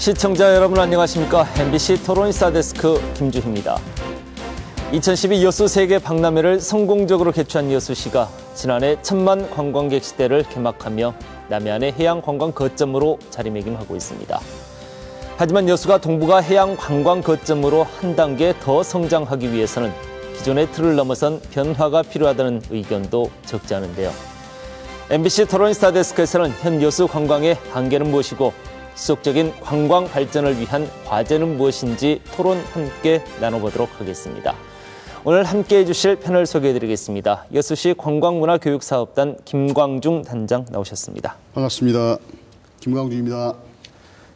시청자 여러분 안녕하십니까? MBC 토론인싸 데스크 김주희입니다. 2012 여수 세계 박람회를 성공적으로 개최한 여수시가 지난해 1000만 관광객 시대를 개막하며 남해안의 해양 관광 거점으로 자리매김하고 있습니다. 하지만 여수가 동북아 해양 관광 거점으로 한 단계 더 성장하기 위해서는 기존의 틀을 넘어선 변화가 필요하다는 의견도 적지 않은데요. MBC 토론인싸 데스크에서는 현 여수 관광의 한계는 무엇이고 지속적인 관광 발전을 위한 과제는 무엇인지 토론 함께 나눠보도록 하겠습니다. 오늘 함께해 주실 패널 소개해드리겠습니다. 여수시 관광문화교육사업단 김광중 단장 나오셨습니다. 반갑습니다. 김광중입니다.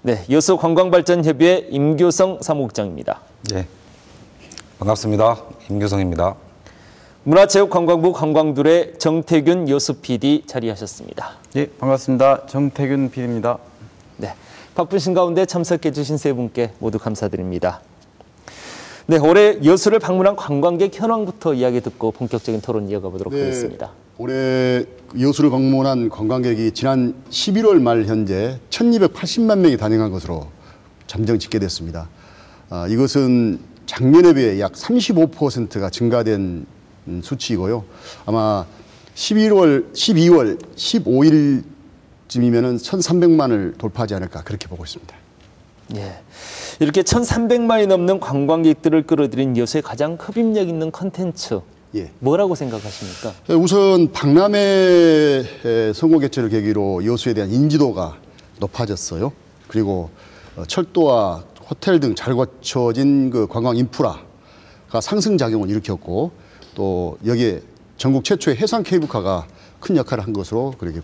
네, 여수관광발전협의회 임교성 사무국장입니다. 네, 반갑습니다. 임교성입니다. 문화체육관광부 관광둘의 정태균 여수 PD 자리하셨습니다. 예, 반갑습니다. 정태균 PD입니다. 네, 바쁘신 가운데 참석해 주신 세 분께 모두 감사드립니다. 네, 올해 여수를 방문한 관광객 현황부터 이야기 듣고 본격적인 토론 이어가 보도록 하겠습니다. 올해 여수를 방문한 관광객이 지난 11월 말 현재 1280만 명이 단행한 것으로 잠정 집계됐습니다. 이것은 작년에 비해 약 35%가 증가된 수치이고요. 아마 12월 15일쯤이면 1300만을 돌파하지 않을까 그렇게 보고 있습니다. 예, 이렇게 1300만이 넘는 관광객들을 끌어들인 여수의 가장 흡입력 있는 컨텐츠, 뭐라고 생각하십니까? 우선 박람회 성공 개최를 계기로 여수에 대한 인지도가 높아졌어요. 그리고 철도와 호텔 등 잘 갖춰진 그 관광 인프라가 상승작용을 일으켰고 또 여기에 전국 최초의 해상 케이블카가 큰 역할을 한 것으로 그렇게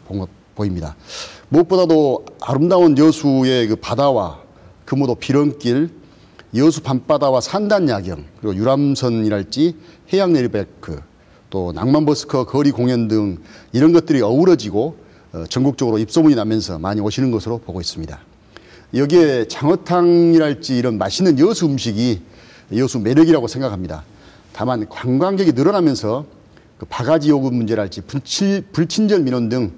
보입니다. 무엇보다도 아름다운 여수의 그 바다와 금오도 비런길, 여수 밤바다와 산단 야경, 그리고 유람선이랄지 해양 내리베이크, 또 낭만버스커 거리 공연 등 이런 것들이 어우러지고 전국적으로 입소문이 나면서 많이 오시는 것으로 보고 있습니다. 여기에 장어탕이랄지 이런 맛있는 여수 음식이 여수 매력이라고 생각합니다. 다만 관광객이 늘어나면서 그 바가지 요금 문제랄지 불친절 민원 등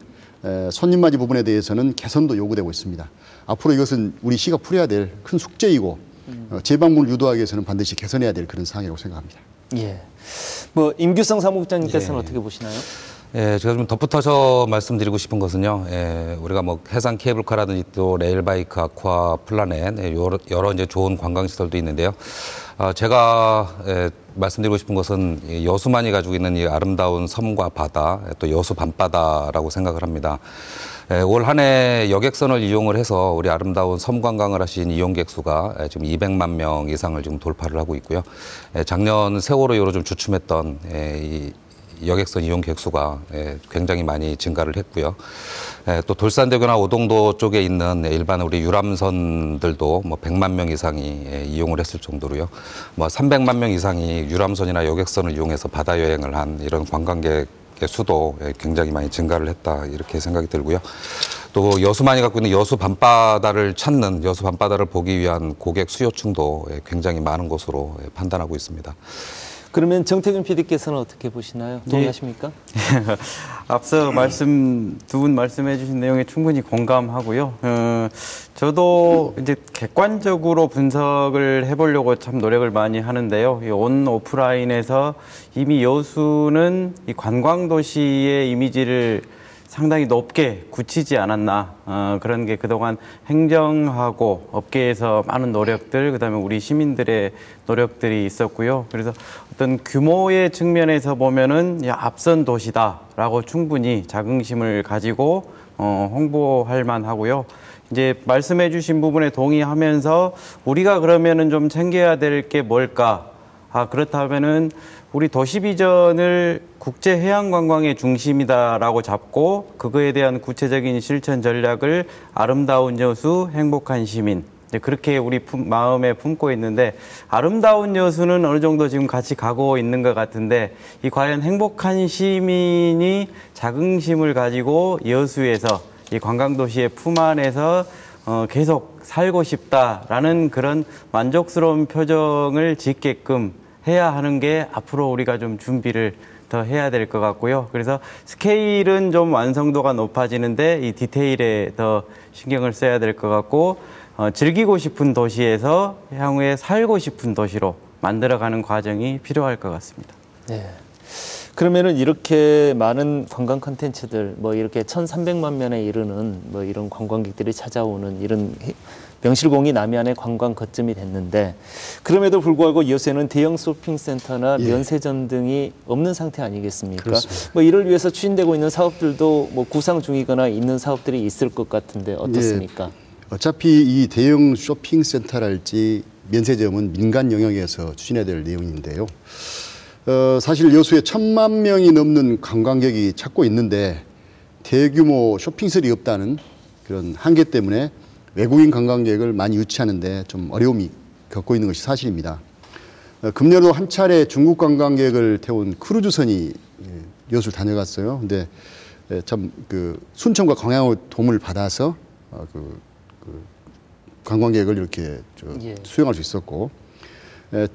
손님 맞이 부분에 대해서는 개선도 요구되고 있습니다. 앞으로 이것은 우리 시가 풀어야 될 큰 숙제이고 재방문을 유도하기 위해서는 반드시 개선해야 될 그런 사항이라고 생각합니다. 예, 뭐 임규성 사무국장님께서는 어떻게 보시나요? 예, 제가 좀 덧붙여서 말씀드리고 싶은 것은요. 우리가 뭐 해상 케이블카라든지 또 레일바이크, 아쿠아 플라넷 여러 이제 좋은 관광 시설도 있는데요. 제가 말씀드리고 싶은 것은 여수만이 가지고 있는 이 아름다운 섬과 바다, 또 여수 밤바다라고 생각을 합니다. 올 한 해 여객선을 이용을 해서 우리 아름다운 섬 관광을 하신 이용객 수가 지금 200만 명 이상을 지금 돌파를 하고 있고요. 작년 세월호로 좀 주춤했던 이 여객선 이용객 수가 굉장히 많이 증가를 했고요. 또 돌산대교나 오동도 쪽에 있는 일반 우리 유람선들도 뭐 100만 명 이상이 이용을 했을 정도로요. 뭐 300만 명 이상이 유람선이나 여객선을 이용해서 바다 여행을 한 이런 관광객의 수도 굉장히 많이 증가를 했다 이렇게 생각이 들고요. 또 여수만이 갖고 있는 여수 밤바다를 찾는 여수 밤바다를 보기 위한 고객 수요층도 굉장히 많은 것으로 판단하고 있습니다. 그러면 정태균 PD께서는 어떻게 보시나요? 동의하십니까? 앞서 두 분 말씀해 주신 내용에 충분히 공감하고요. 저도 이제 객관적으로 분석을 해보려고 참 노력을 많이 하는데요. 이 온 오프라인에서 이미 여수는 이 관광도시의 이미지를 상당히 높게 굳히지 않았나. 그런 게 그동안 행정하고 업계에서 많은 노력들, 그다음에 우리 시민들의 노력들이 있었고요. 그래서 어떤 규모의 측면에서 보면은 앞선 도시다라고 충분히 자긍심을 가지고 홍보할 만하고요. 이제 말씀해 주신 부분에 동의하면서 우리가 그러면은 좀 챙겨야 될 게 뭘까? 그렇다면은 우리 도시 비전을 국제 해양 관광의 중심이다라고 잡고 그거에 대한 구체적인 실천 전략을 아름다운 여수, 행복한 시민 그렇게 우리 마음에 품고 있는데 아름다운 여수는 어느 정도 지금 같이 가고 있는 것 같은데 이 과연 행복한 시민이 자긍심을 가지고 여수에서 이 관광도시의 품 안에서 계속 살고 싶다라는 그런 만족스러운 표정을 짓게끔 해야 하는 게 앞으로 우리가 좀 준비를 더 해야 될 것 같고요. 그래서 스케일은 좀 완성도가 높아지는데 이 디테일에 더 신경을 써야 될 것 같고 즐기고 싶은 도시에서 향후에 살고 싶은 도시로 만들어가는 과정이 필요할 것 같습니다. 네. 그러면은 이렇게 많은 관광 콘텐츠들, 뭐 이렇게 1,300만 명에 이르는 뭐 이런 관광객들이 찾아오는 이런 명실공히 남해안의 관광 거점이 됐는데, 그럼에도 불구하고 여수에는 대형 쇼핑센터나 예. 면세점 등이 없는 상태 아니겠습니까? 그렇습니다. 뭐 이를 위해서 추진되고 있는 사업들도 뭐 구상 중이거나 있는 사업들이 있을 것 같은데 어떻습니까? 어차피 이 대형 쇼핑센터랄지 면세점은 민간 영역에서 추진해야 될 내용인데요. 사실 여수에 1,000만 명이 넘는 관광객이 찾고 있는데 대규모 쇼핑센터가 없다는 그런 한계 때문에 외국인 관광객을 많이 유치하는데 좀 어려움이 겪고 있는 것이 사실입니다. 금년에도 한 차례 중국 관광객을 태운 크루즈선이 여수를 다녀갔어요. 근데 참 그 순천과 광양의 도움을 받아서 관광객을 이렇게 예. 수용할 수 있었고,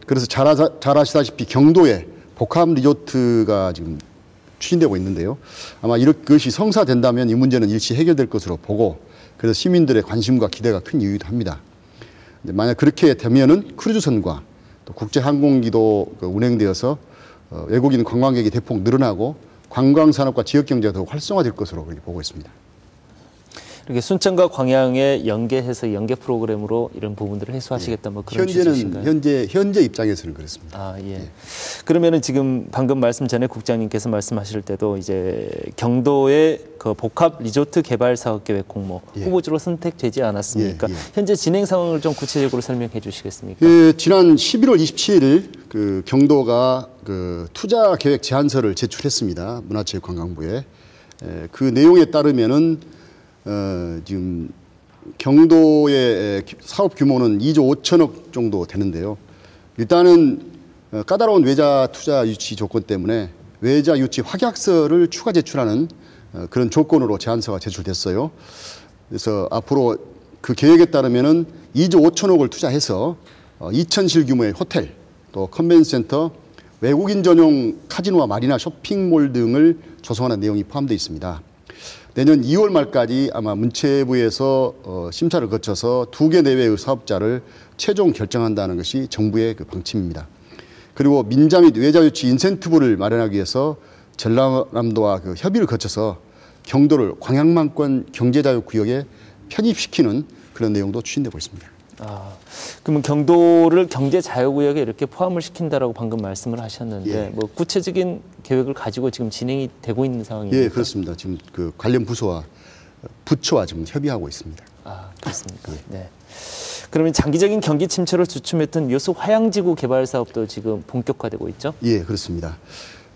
그래서 잘 아시다시피 경도에 복합 리조트가 지금 추진되고 있는데요. 아마 이것이 성사된다면 이 문제는 일시 해결될 것으로 보고, 그래서 시민들의 관심과 기대가 큰 이유이기도 합니다. 만약 그렇게 되면은 크루즈선과 또 국제항공기도 운행되어서 외국인 관광객이 대폭 늘어나고 관광산업과 지역경제가 더 활성화될 것으로 그렇게 보고 있습니다. 이렇게 순천과 광양에 연계해서 연계 프로그램으로 이런 부분들을 해소하시겠다 뭐 그런 취지신가요? 현재 입장에서는 그렇습니다. 아, 예. 그러면은 지금 방금 말씀 전에 국장님께서 말씀하실 때도 이제 경도의 그 복합 리조트 개발 사업 계획 공모 예. 후보지로 선택되지 않았습니까? 예. 현재 진행 상황을 좀 구체적으로 설명해 주시겠습니까? 예, 지난 11월 27일 그 경도가 그 투자 계획 제안서를 제출했습니다. 문화체육관광부에. 그 내용에 따르면은 지금 경도의 사업 규모는 2조 5천억 정도 되는데요. 일단은 까다로운 외자 투자 유치 조건 때문에 외자 유치 확약서를 추가 제출하는 그런 조건으로 제안서가 제출됐어요. 그래서 앞으로 그 계획에 따르면은 2조 5천억을 투자해서 2,000실 규모의 호텔, 또 컨벤션센터, 외국인 전용 카지노와 마리나 쇼핑몰 등을 조성하는 내용이 포함되어 있습니다. 내년 2월 말까지 아마 문체부에서 심사를 거쳐서 2개 내외의 사업자를 최종 결정한다는 것이 정부의 그 방침입니다. 그리고 민자 및 외자 유치 인센티브를 마련하기 위해서 전라남도와 그 협의를 거쳐서 경도를 광양만권 경제자유구역에 편입시키는 그런 내용도 추진되고 있습니다. 아, 그러면 경도를 경제자유구역에 이렇게 포함을 시킨다라고 방금 말씀을 하셨는데 예. 뭐 구체적인 계획을 가지고 지금 진행이 되고 있는 상황입니까? 예, 그렇습니다. 지금 그 관련 부처와 지금 협의하고 있습니다. 아, 그렇습니까? 네. 그러면 장기적인 경기 침체를 주춤했던 여수 화양지구 개발 사업도 지금 본격화되고 있죠? 예, 그렇습니다.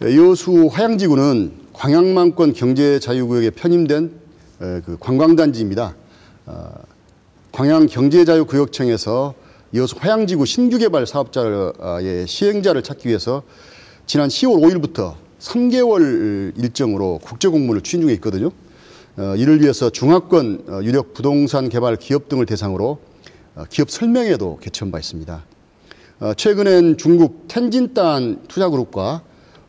여수 화양지구는 광양만권 경제자유구역에 편입된 그 관광단지입니다. 광양경제자유구역청에서 여수 화양지구 신규개발 사업자의 시행자를 찾기 위해서 지난 10월 5일부터 3개월 일정으로 국제공모를 추진 중에 있거든요. 이를 위해서 중화권 유력 부동산 개발 기업 등을 대상으로 기업 설명회도 개최한 바 있습니다. 최근엔 중국 텐진단 투자그룹과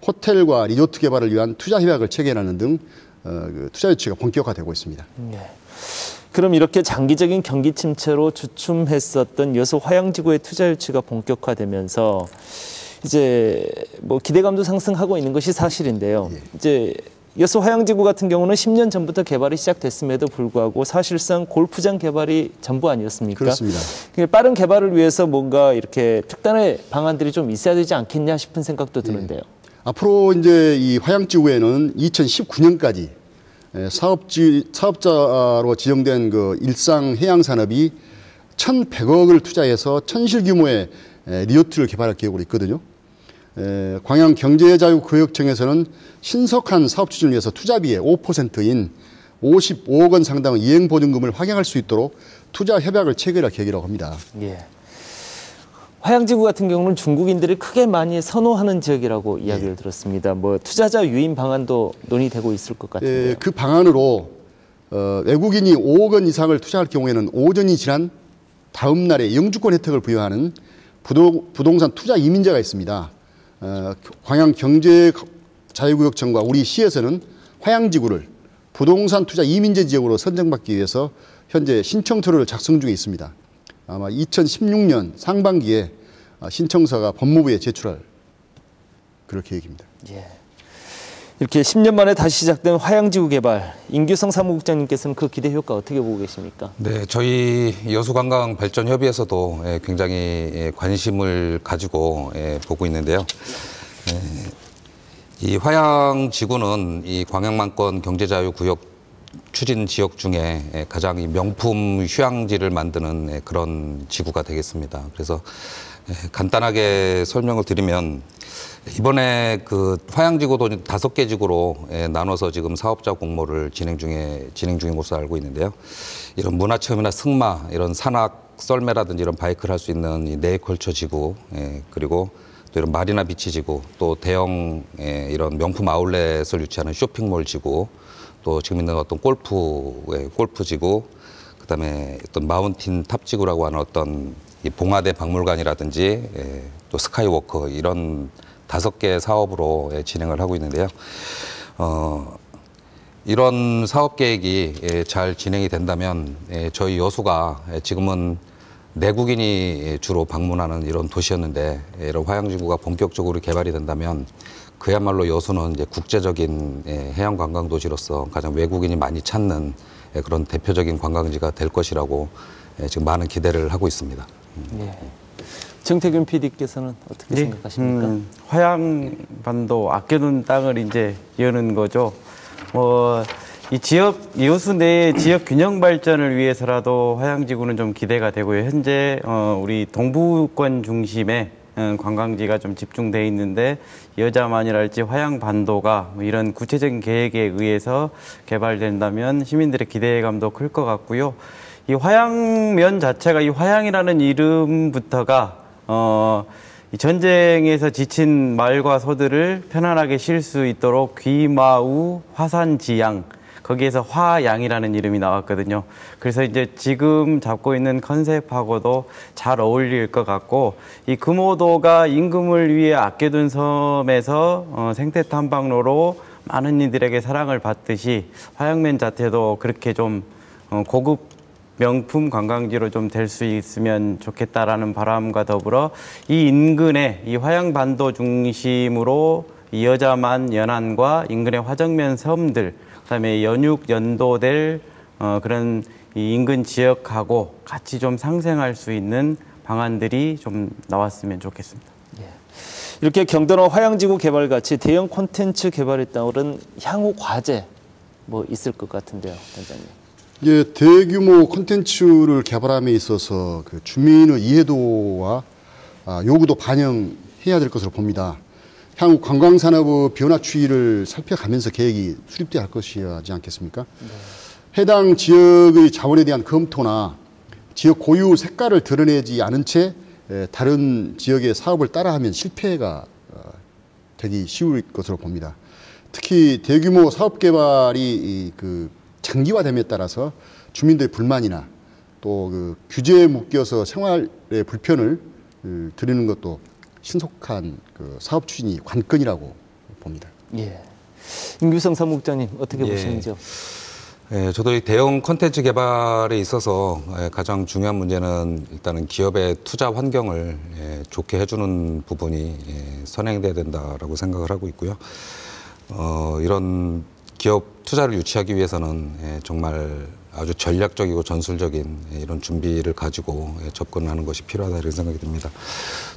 호텔과 리조트 개발을 위한 투자 협약을 체결하는 등 투자 유치가 본격화되고 있습니다. 네. 그럼 이렇게 장기적인 경기 침체로 주춤했었던 여수 화양지구의 투자 유치가 본격화되면서 이제 뭐 기대감도 상승하고 있는 것이 사실인데요. 예. 이제 여수 화양지구 같은 경우는 10년 전부터 개발이 시작됐음에도 불구하고 사실상 골프장 개발이 전부 아니었습니까? 그렇습니다. 빠른 개발을 위해서 뭔가 이렇게 특단의 방안들이 좀 있어야 되지 않겠냐 싶은 생각도 드는데요. 앞으로 이제 이 화양지구에는 2019년까지 사업자로 지정된 그 일상 해양 산업이 1,100억을 투자해서 1,000실 규모의 리조트를 개발할 계획으로 있거든요. 광양경제자유구역청에서는 신속한 사업 추진을 위해서 투자비의 5%인 55억 원 상당의 이행보증금을 확양할 수 있도록 투자 협약을 체결할 계획이라고 합니다. 예. 화양지구 같은 경우는 중국인들이 크게 많이 선호하는 지역이라고 이야기를 들었습니다. 뭐 투자자 유인 방안도 논의되고 있을 것 같은데요. 그 방안으로 외국인이 5억 원 이상을 투자할 경우에는 오전이 지난 다음 날에 영주권 혜택을 부여하는 부동산 투자 이민제가 있습니다. 광양경제자유구역청과 우리 시에서는 화양지구를 부동산 투자 이민제 지역으로 선정받기 위해서 현재 신청서를 작성 중에 있습니다. 아마 2016년 상반기에 신청서가 법무부에 제출할 그럴 계획입니다. 예. 이렇게 10년 만에 다시 시작된 화양지구 개발, 임규성 사무국장님께서는 그 기대 효과 어떻게 보고 계십니까? 네, 저희 여수관광발전협의회에서도 굉장히 관심을 가지고 보고 있는데요. 이 화양지구는 이 광양만권 경제자유구역 추진 지역 중에 가장 명품 휴양지를 만드는 그런 지구가 되겠습니다. 그래서 간단하게 설명을 드리면 이번에 그 화양지구도 5개 지구로 나눠서 지금 사업자 공모를 진행 중인 것으로 알고 있는데요. 이런 문화체험이나 승마, 이런 산악, 썰매라든지 이런 바이크를 할 수 있는 이 네이컬처 지구, 그리고 또 이런 마리나 비치 지구, 또 대형 이런 명품 아울렛을 유치하는 쇼핑몰 지구, 또 지금 있는 어떤 골프 지구, 그다음에 어떤 마운틴 탑 지구라고 하는 어떤 이 봉화대 박물관이라든지 또 스카이워커 이런 5개 사업으로 진행을 하고 있는데요. 이런 사업 계획이 잘 진행이 된다면 저희 여수가 지금은 내국인이 주로 방문하는 이런 도시였는데 이런 화양지구가 본격적으로 개발이 된다면 그야말로 여수는 이제 국제적인 해양 관광 도시로서 가장 외국인이 많이 찾는 그런 대표적인 관광지가 될 것이라고 지금 많은 기대를 하고 있습니다. 예. 정태균 PD께서는 어떻게 생각하십니까? 화양반도 아껴둔 땅을 이제 여는 거죠. 이 여수 내의 지역 균형 발전을 위해서라도 화양지구는 좀 기대가 되고요. 현재 우리 동부권 중심의 관광지가 좀 집중돼 있는데 여자만이랄지 화양반도가 이런 구체적인 계획에 의해서 개발된다면 시민들의 기대감도 클 것 같고요. 이 화양면 자체가 이 화양이라는 이름부터가 이 전쟁에서 지친 말과 소들을 편안하게 쉴 수 있도록 귀마우 화산지양, 거기에서 화양이라는 이름이 나왔거든요. 그래서 이제 지금 잡고 있는 컨셉하고도 잘 어울릴 것 같고, 이 금오도가 임금을 위해 아껴둔 섬에서 생태 탐방로로 많은 이들에게 사랑을 받듯이 화양면 자체도 그렇게 좀 고급 명품 관광지로 좀 될 수 있으면 좋겠다라는 바람과 더불어 이 인근에 이 화양반도 중심으로 이 여자만 연안과 인근의 화정면 섬들, 그다음에 연육 연도될 그런 이 인근 지역하고 같이 좀 상생할 수 있는 방안들이 좀 나왔으면 좋겠습니다. 예. 이렇게 경도나 화양지구 개발 같이 대형 콘텐츠 개발에 따른 향후 과제 뭐 있을 것 같은데요, 단장님. 예, 대규모 콘텐츠를 개발함에 있어서 그 주민의 이해도와 요구도 반영해야 될 것으로 봅니다. 향후 관광산업의 변화 추이를 살펴가면서 계획이 수립돼야 할 것이지 않겠습니까? 네. 해당 지역의 자원에 대한 검토나 지역 고유 색깔을 드러내지 않은 채 다른 지역의 사업을 따라하면 실패가 되기 쉬울 것으로 봅니다. 특히 대규모 사업 개발이 그 장기화됨에 따라서 주민들의 불만이나 또 그 규제에 묶여서 생활의 불편을 드리는 것도 신속한 그 사업 추진이 관건이라고 봅니다. 예. 임규성 사무국장님 어떻게 보시는지요? 예, 저도 이 대형 콘텐츠 개발에 있어서 가장 중요한 문제는 일단은 기업의 투자 환경을 좋게 해주는 부분이 선행돼야 된다라고 생각을 하고 있고요. 이런 기업 투자를 유치하기 위해서는 정말 아주 전략적이고 전술적인 이런 준비를 가지고 접근하는 것이 필요하다 이런 생각이 듭니다.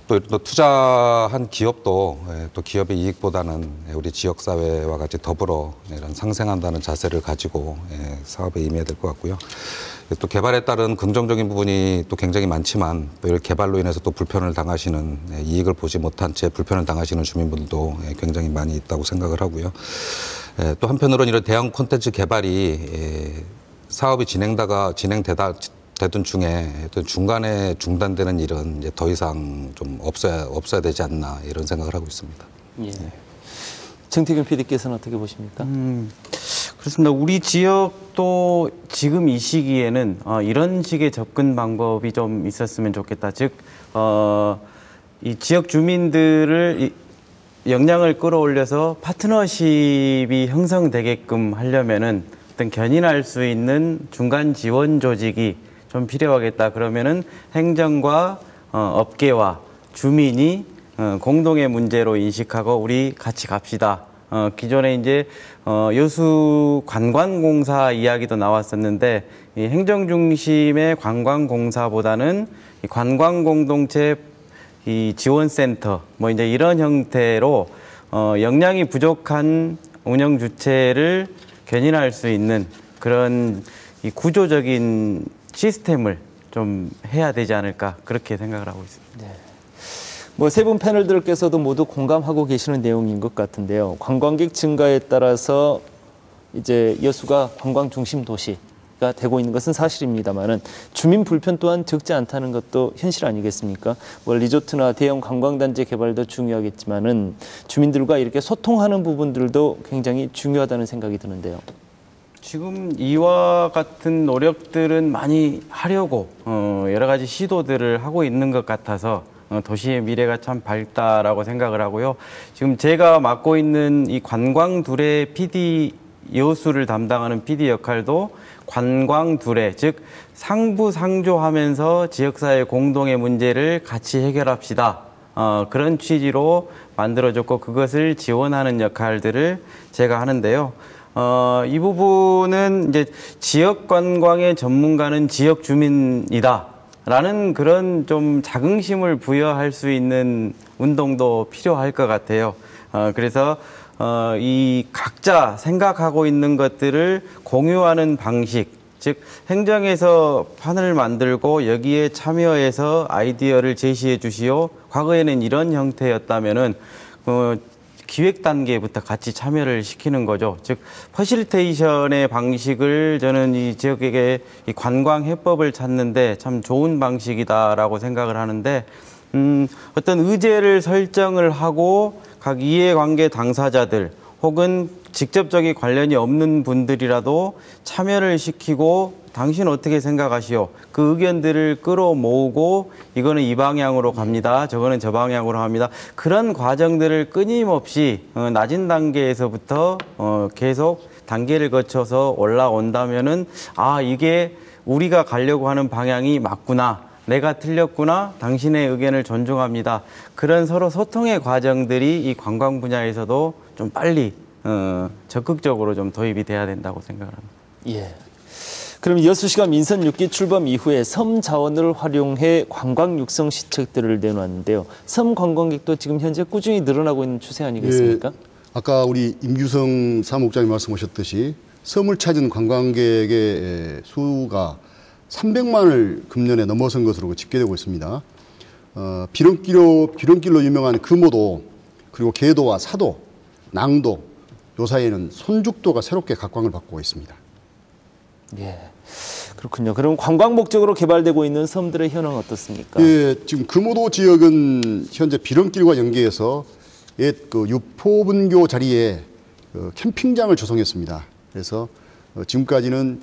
또 투자한 기업도 또 기업의 이익보다는 우리 지역사회와 같이 더불어 이런 상생한다는 자세를 가지고 사업에 임해야 될 것 같고요. 또 개발에 따른 긍정적인 부분이 또 굉장히 많지만 또 이런 개발로 인해서 또 불편을 당하시는 이익을 보지 못한 채 불편을 당하시는 주민분들도 굉장히 많이 있다고 생각을 하고요. 또 한편으로는 이런 대형 콘텐츠 개발이 사업이 진행되던 중에 또 중간에 중단되는 일은 이제 더 이상 좀 없어야 되지 않나 이런 생각을 하고 있습니다. 예. 정태균 PD께서는 어떻게 보십니까? 그렇습니다. 우리 지역도 지금 이 시기에는 이런 식의 접근 방법이 좀 있었으면 좋겠다. 즉, 이 지역 주민들을 역량을 끌어올려서 파트너십이 형성되게끔 하려면은 어떤 견인할 수 있는 중간 지원 조직이 좀 필요하겠다. 그러면은 행정과 업계와 주민이 공동의 문제로 인식하고 우리 같이 갑시다. 기존에 이제 여수 관광공사 이야기도 나왔었는데 이 행정 중심의 관광공사보다는 이 관광공동체 이 지원센터 뭐 이제 이런 형태로 역량이 부족한 운영 주체를 견인할 수 있는 그런 이 구조적인 시스템을 좀 해야 되지 않을까 그렇게 생각을 하고 있습니다. 네. 뭐 세 분 패널들께서도 모두 공감하고 계시는 내용인 것 같은데요. 관광객 증가에 따라서 이제 여수가 관광 중심 도시가 되고 있는 것은 사실입니다만은 주민 불편 또한 적지 않다는 것도 현실 아니겠습니까? 뭐 리조트나 대형 관광단지 개발도 중요하겠지만은 주민들과 이렇게 소통하는 부분들도 굉장히 중요하다는 생각이 드는데요. 지금 이와 같은 노력들은 많이 하려고 여러 가지 시도들을 하고 있는 것 같아서 도시의 미래가 참 밝다라고 생각을 하고요. 지금 제가 맡고 있는 이 관광 둘의 PD 여수를 담당하는 PD 역할도 관광 둘의 즉 상부상조하면서 지역사회 공동의 문제를 같이 해결합시다. 그런 취지로 만들어졌고 그것을 지원하는 역할들을 제가 하는데요. 이 부분은 이제 지역 관광의 전문가는 지역 주민이다. 라는 그런 좀 자긍심을 부여할 수 있는 운동도 필요할 것 같아요. 그래서 이 각자 생각하고 있는 것들을 공유하는 방식, 즉 행정에서 판을 만들고 여기에 참여해서 아이디어를 제시해 주시오. 과거에는 이런 형태였다면은 기획 단계부터 같이 참여를 시키는 거죠. 즉 퍼실테이션의 방식을 저는 이 지역에게 이 관광 해법을 찾는데 참 좋은 방식이다라고 생각을 하는데 어떤 의제를 설정을 하고 각 이해관계 당사자들 혹은 직접적인 관련이 없는 분들이라도 참여를 시키고 당신 어떻게 생각하시오? 그 의견들을 끌어모으고 이거는 이 방향으로 갑니다. 저거는 저 방향으로 합니다. 그런 과정들을 끊임없이 낮은 단계에서부터 계속 단계를 거쳐서 올라온다면은 아 이게 우리가 가려고 하는 방향이 맞구나. 내가 틀렸구나. 당신의 의견을 존중합니다. 그런 서로 소통의 과정들이 이 관광 분야에서도 좀 빨리 적극적으로 좀 도입이 돼야 된다고 생각을 합니다. 예. 그럼 여수시가 민선 6기 출범 이후에 섬 자원을 활용해 관광 육성 시책들을 내놓았는데요. 섬 관광객도 지금 현재 꾸준히 늘어나고 있는 추세 아니겠습니까? 예, 아까 우리 임규성 사무국장님 말씀하셨듯이 섬을 찾은 관광객의 수가 300만을 금년에 넘어선 것으로 집계되고 있습니다. 비런길로 유명한 금오도 그리고 계도와 사도, 낭도 요 사이에는 손죽도가 새롭게 각광을 받고 있습니다. 예, 그렇군요. 그럼 관광 목적으로 개발되고 있는 섬들의 현황은 어떻습니까? 예, 지금 금오도 지역은 현재 비런길과 연계해서 옛 그 유포분교 자리에 캠핑장을 조성했습니다. 그래서 지금까지는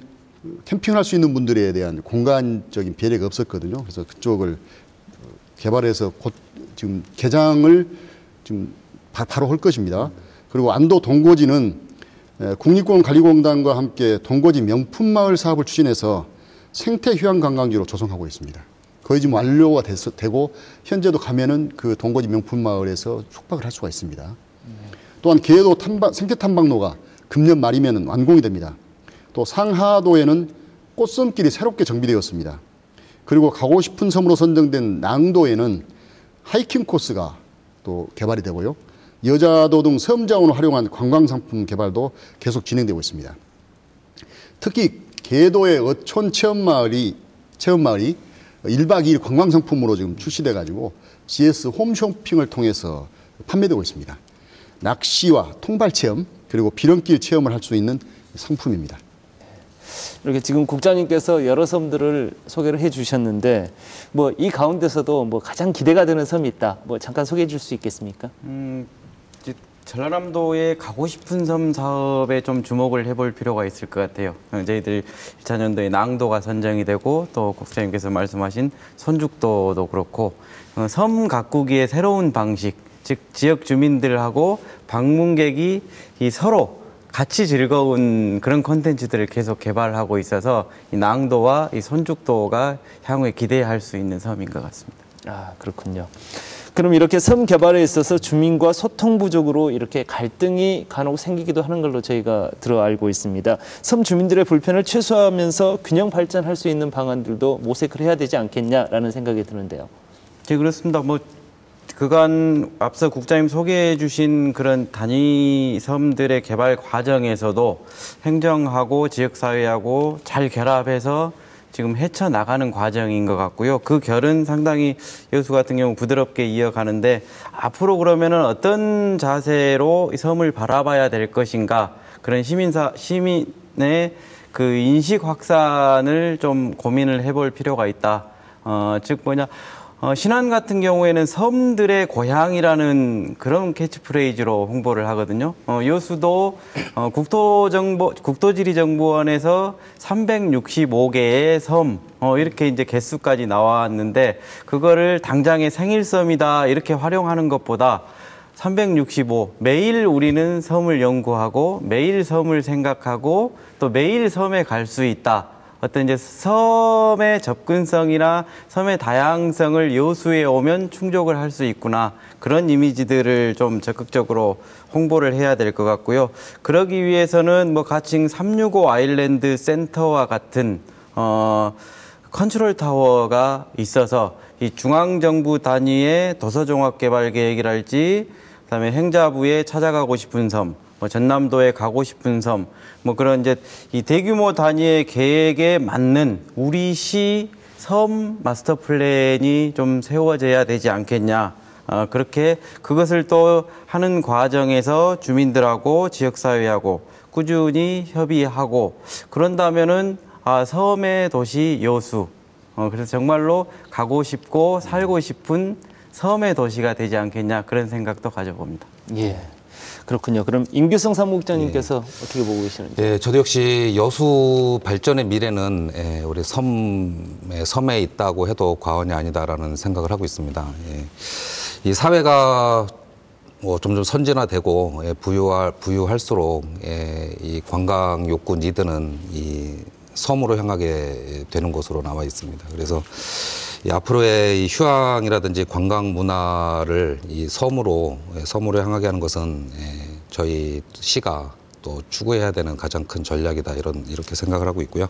캠핑할 수 있는 분들에 대한 공간적인 배려가 없었거든요. 그래서 그쪽을 개발해서 곧 지금 개장을 지금 바로 할 것입니다. 그리고 안도 동고지는 국립공원관리공단과 함께 동고지 명품마을 사업을 추진해서 생태휴양 관광지로 조성하고 있습니다. 거의 지금 완료가 되고 현재도 가면은 그 동고지 명품마을에서 숙박을 할 수가 있습니다. 또한 계도 생태탐방로가 금년 말이면 완공이 됩니다. 또 상하도에는 꽃섬길이 새롭게 정비되었습니다. 그리고 가고 싶은 섬으로 선정된 낭도에는 하이킹 코스가 또 개발이 되고요. 여자도 등 섬 자원을 활용한 관광상품 개발도 계속 진행되고 있습니다. 특히 계도의 어촌 체험마을이 1박 2일 관광상품으로 지금 출시돼가지고 GS 홈쇼핑을 통해서 판매되고 있습니다. 낚시와 통발 체험 그리고 비런길 체험을 할 수 있는 상품입니다. 이렇게 지금 국장님께서 여러 섬들을 소개를 해주셨는데 뭐 이 가운데서도 뭐 가장 기대가 되는 섬이 있다. 뭐 잠깐 소개해 줄 수 있겠습니까? 전라남도에 가고 싶은 섬 사업에 좀 주목을 해볼 필요가 있을 것 같아요. 저희들 1차년도에 낭도가 선정이 되고 또 국장님께서 말씀하신 손죽도도 그렇고 섬 가꾸기의 새로운 방식, 즉 지역 주민들하고 방문객이 서로 같이 즐거운 그런 콘텐츠들을 계속 개발하고 있어서 이 낭도와 이 손죽도가 향후에 기대할 수 있는 섬인 것 같습니다. 아, 그렇군요. 그럼 이렇게 섬 개발에 있어서 주민과 소통 부족으로 이렇게 갈등이 간혹 생기기도 하는 걸로 저희가 들어 알고 있습니다. 섬 주민들의 불편을 최소화하면서 균형 발전할 수 있는 방안들도 모색을 해야 되지 않겠냐라는 생각이 드는데요. 네, 그렇습니다. 그간 앞서 국장님 소개해 주신 그런 단위 섬들의 개발 과정에서도 행정하고 지역사회하고 잘 결합해서 지금 헤쳐나가는 과정인 것 같고요. 그 결은 상당히 여수 같은 경우 부드럽게 이어가는데 앞으로 그러면은 어떤 자세로 이 섬을 바라봐야 될 것인가 그런 시민의 그 인식 확산을 좀 고민을 해볼 필요가 있다. 즉 신안 같은 경우에는 섬들의 고향이라는 그런 캐치프레이즈로 홍보를 하거든요. 여수도 국토지리정보원에서 365개의 섬 이렇게 이제 개수까지 나왔는데 그거를 당장의 생일섬이다 이렇게 활용하는 것보다 365 매일 우리는 섬을 연구하고 매일 섬을 생각하고 또 매일 섬에 갈 수 있다. 어떤 이제 섬의 접근성이나 섬의 다양성을 여수에 오면 충족을 할 수 있구나. 그런 이미지들을 좀 적극적으로 홍보를 해야 될 것 같고요. 그러기 위해서는 가칭 365 아일랜드 센터와 같은 컨트롤 타워가 있어서 이 중앙정부 단위의 도서종합개발 계획이랄지 그다음에 행자부에 찾아가고 싶은 섬, 전남도에 가고 싶은 섬, 그런 이제 이 대규모 단위의 계획에 맞는 우리 시 섬 마스터 플랜이 좀 세워져야 되지 않겠냐. 그렇게 그것을 또 하는 과정에서 주민들하고 지역사회하고 꾸준히 협의하고 그런다면은 섬의 도시 여수. 그래서 정말로 가고 싶고 살고 싶은 섬의 도시가 되지 않겠냐 그런 생각도 가져봅니다. 예. 그렇군요. 그럼 임규성 사무국장님께서 어떻게 보고 계시는지? 예, 저도 역시 여수 발전의 미래는 우리 섬에 있다고 해도 과언이 아니다라는 생각을 하고 있습니다. 이 사회가 점점 선진화되고 부유할수록 이 관광 욕구 니드는 이 섬으로 향하게 되는 것으로 나와 있습니다. 그래서 앞으로의 이 휴양이라든지 관광 문화를 이 섬으로 향하게 하는 것은 저희 시가 또 추구해야 되는 가장 큰 전략이다 이렇게 생각을 하고 있고요.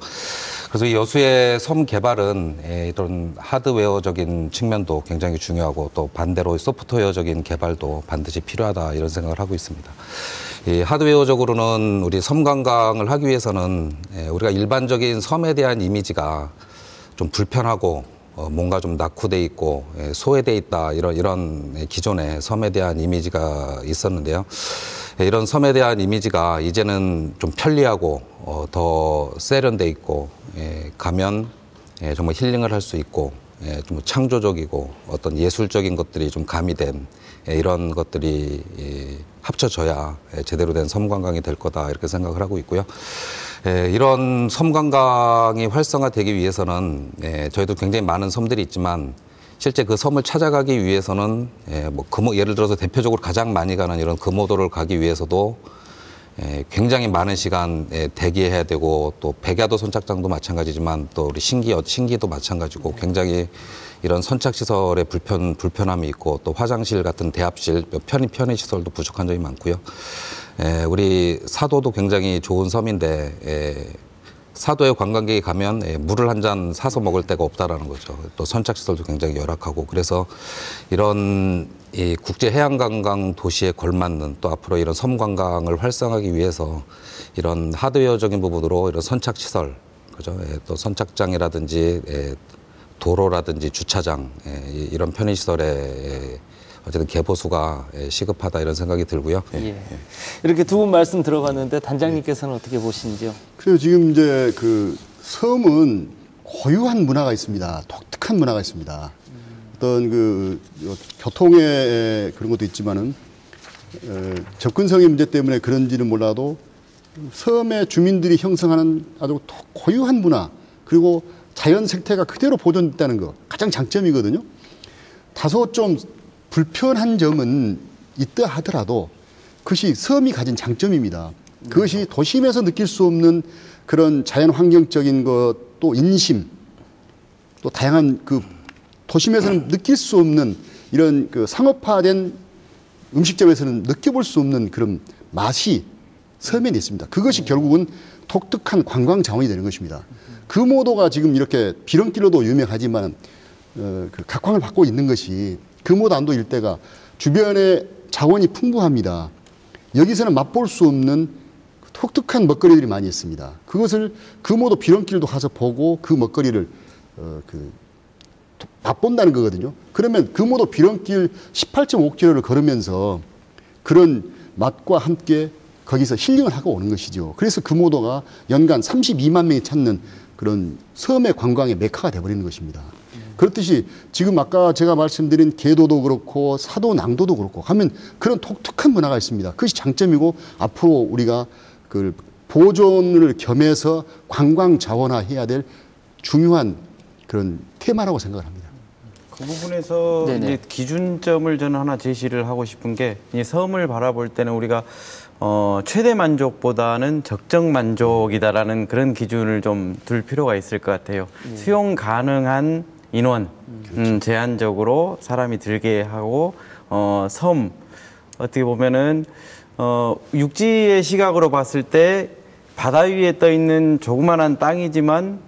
그래서 이 여수의 섬 개발은 이런 하드웨어적인 측면도 굉장히 중요하고 또 반대로 소프트웨어적인 개발도 반드시 필요하다 이런 생각을 하고 있습니다. 이 하드웨어적으로는 우리 섬 관광을 하기 위해서는 우리가 일반적인 섬에 대한 이미지가 좀 불편하고 뭔가 좀 낙후돼 있고 소외돼 있다 이런 기존의 섬에 대한 이미지가 있었는데요. 이런 섬에 대한 이미지가 이제는 좀 편리하고 더 세련돼 있고 가면 정말 힐링을 할 수 있고 좀 창조적이고 어떤 예술적인 것들이 좀 가미된 이런 것들이 합쳐져야 제대로 된 섬 관광이 될 거다 이렇게 생각을 하고 있고요. 이런 섬 관광이 활성화되기 위해서는 저희도 굉장히 많은 섬들이 있지만 실제 그 섬을 찾아가기 위해서는 예를 들어서 대표적으로 가장 많이 가는 이런 금오도를 가기 위해서도 굉장히 많은 시간 대기해야 되고 또 백야도 선착장도 마찬가지지만 또 우리 신기도 마찬가지고 굉장히 이런 선착시설의 불편함이 있고 또 화장실 같은 대합실 편의시설도 부족한 점이 많고요. 우리 사도도 굉장히 좋은 섬인데 사도에 관광객이 가면 물을 한 잔 사서 먹을 데가 없다라는 거죠. 또 선착시설도 굉장히 열악하고 그래서 이런 이 국제 해양 관광 도시에 걸맞는 또 앞으로 이런 섬 관광을 활성화하기 위해서 이런 하드웨어적인 부분으로 이런 선착시설, 그죠? 또 선착장이라든지 도로라든지 주차장 이런 편의시설에 어쨌든 개보수가 시급하다 이런 생각이 들고요. 예. 이렇게 두 분 말씀 들어봤는데 단장님께서는 어떻게 보시는지요? 그래요. 지금 이제 그 섬은 고유한 문화가 있습니다. 독특한 문화가 있습니다. 어떤 그 교통의 그런 것도 있지만은 접근성의 문제 때문에 그런지는 몰라도 섬의 주민들이 형성하는 아주 고유한 문화 그리고 자연 생태가 그대로 보존됐다는 거 가장 장점이거든요. 다소 좀 불편한 점은 있다 하더라도 그것이 섬이 가진 장점입니다. 그것이 도심에서 느낄 수 없는 그런 자연 환경적인 것, 또 인심, 또 다양한 그 도심에서는 느낄 수 없는 이런 그 상업화된 음식점에서는 느껴볼 수 없는 그런 맛이 섬에 있습니다. 그것이 결국은 독특한 관광 자원이 되는 것입니다. 금오도가 지금 이렇게 비렁길로도 유명하지만 그 각광을 받고 있는 것이 금오도 안도 일대가 주변에 자원이 풍부합니다. 여기서는 맛볼 수 없는 독특한 먹거리들이 많이 있습니다. 그것을 금오도 비렁길도 가서 보고 그 먹거리를 맛본다는 거거든요. 그러면 금오도 비렁길 18.5km를 걸으면서 그런 맛과 함께 거기서 힐링을 하고 오는 것이죠. 그래서 금오도가 연간 32만 명이 찾는 그런 섬의 관광의 메카가 되어버리는 것입니다. 그렇듯이 지금 아까 제가 말씀드린 계도도 그렇고 사도, 낭도도 그렇고 하면 그런 독특한 문화가 있습니다. 그것이 장점이고 앞으로 우리가 그 보존을 겸해서 관광 자원화해야 될 중요한 그런 테마라고 생각을 합니다. 그 부분에서 이제 기준점을 저는 하나 제시를 하고 싶은 게, 이 섬을 바라볼 때는 우리가 최대 만족보다는 적정 만족이다라는 그런 기준을 좀 둘 필요가 있을 것 같아요. 수용 가능한 인원, 제한적으로 사람이 들게 하고, 섬, 어떻게 보면은, 육지의 시각으로 봤을 때 바다 위에 떠 있는 조그만한 땅이지만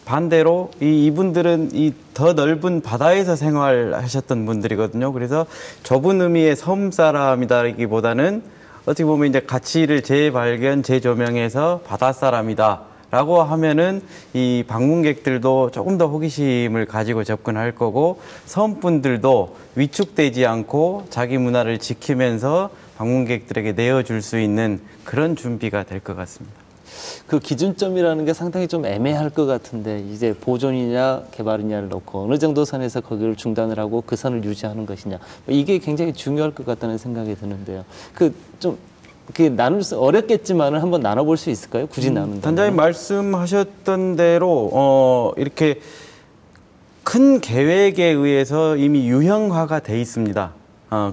반대로 이분들은 이 더 넓은 바다에서 생활하셨던 분들이거든요. 그래서 좁은 의미의 섬 사람이다기보다는 어떻게 보면 이제 가치를 재발견, 재조명해서 바다 사람이다 라고 하면은 이 방문객들도 조금 더 호기심을 가지고 접근할 거고, 섬분들도 위축되지 않고 자기 문화를 지키면서 방문객들에게 내어줄 수 있는 그런 준비가 될 것 같습니다. 그 기준점이라는 게 상당히 좀 애매할 것 같은데, 이제 보존이냐 개발이냐를 놓고 어느 정도 선에서 거기를 중단을 하고 그 선을 유지하는 것이냐, 이게 굉장히 중요할 것 같다는 생각이 드는데요. 그게 나눌 수 어렵겠지만은 한번 나눠볼 수 있을까요? 굳이 나눈다. 단장님 말씀하셨던 대로 이렇게 큰 계획에 의해서 이미 유형화가 돼 있습니다.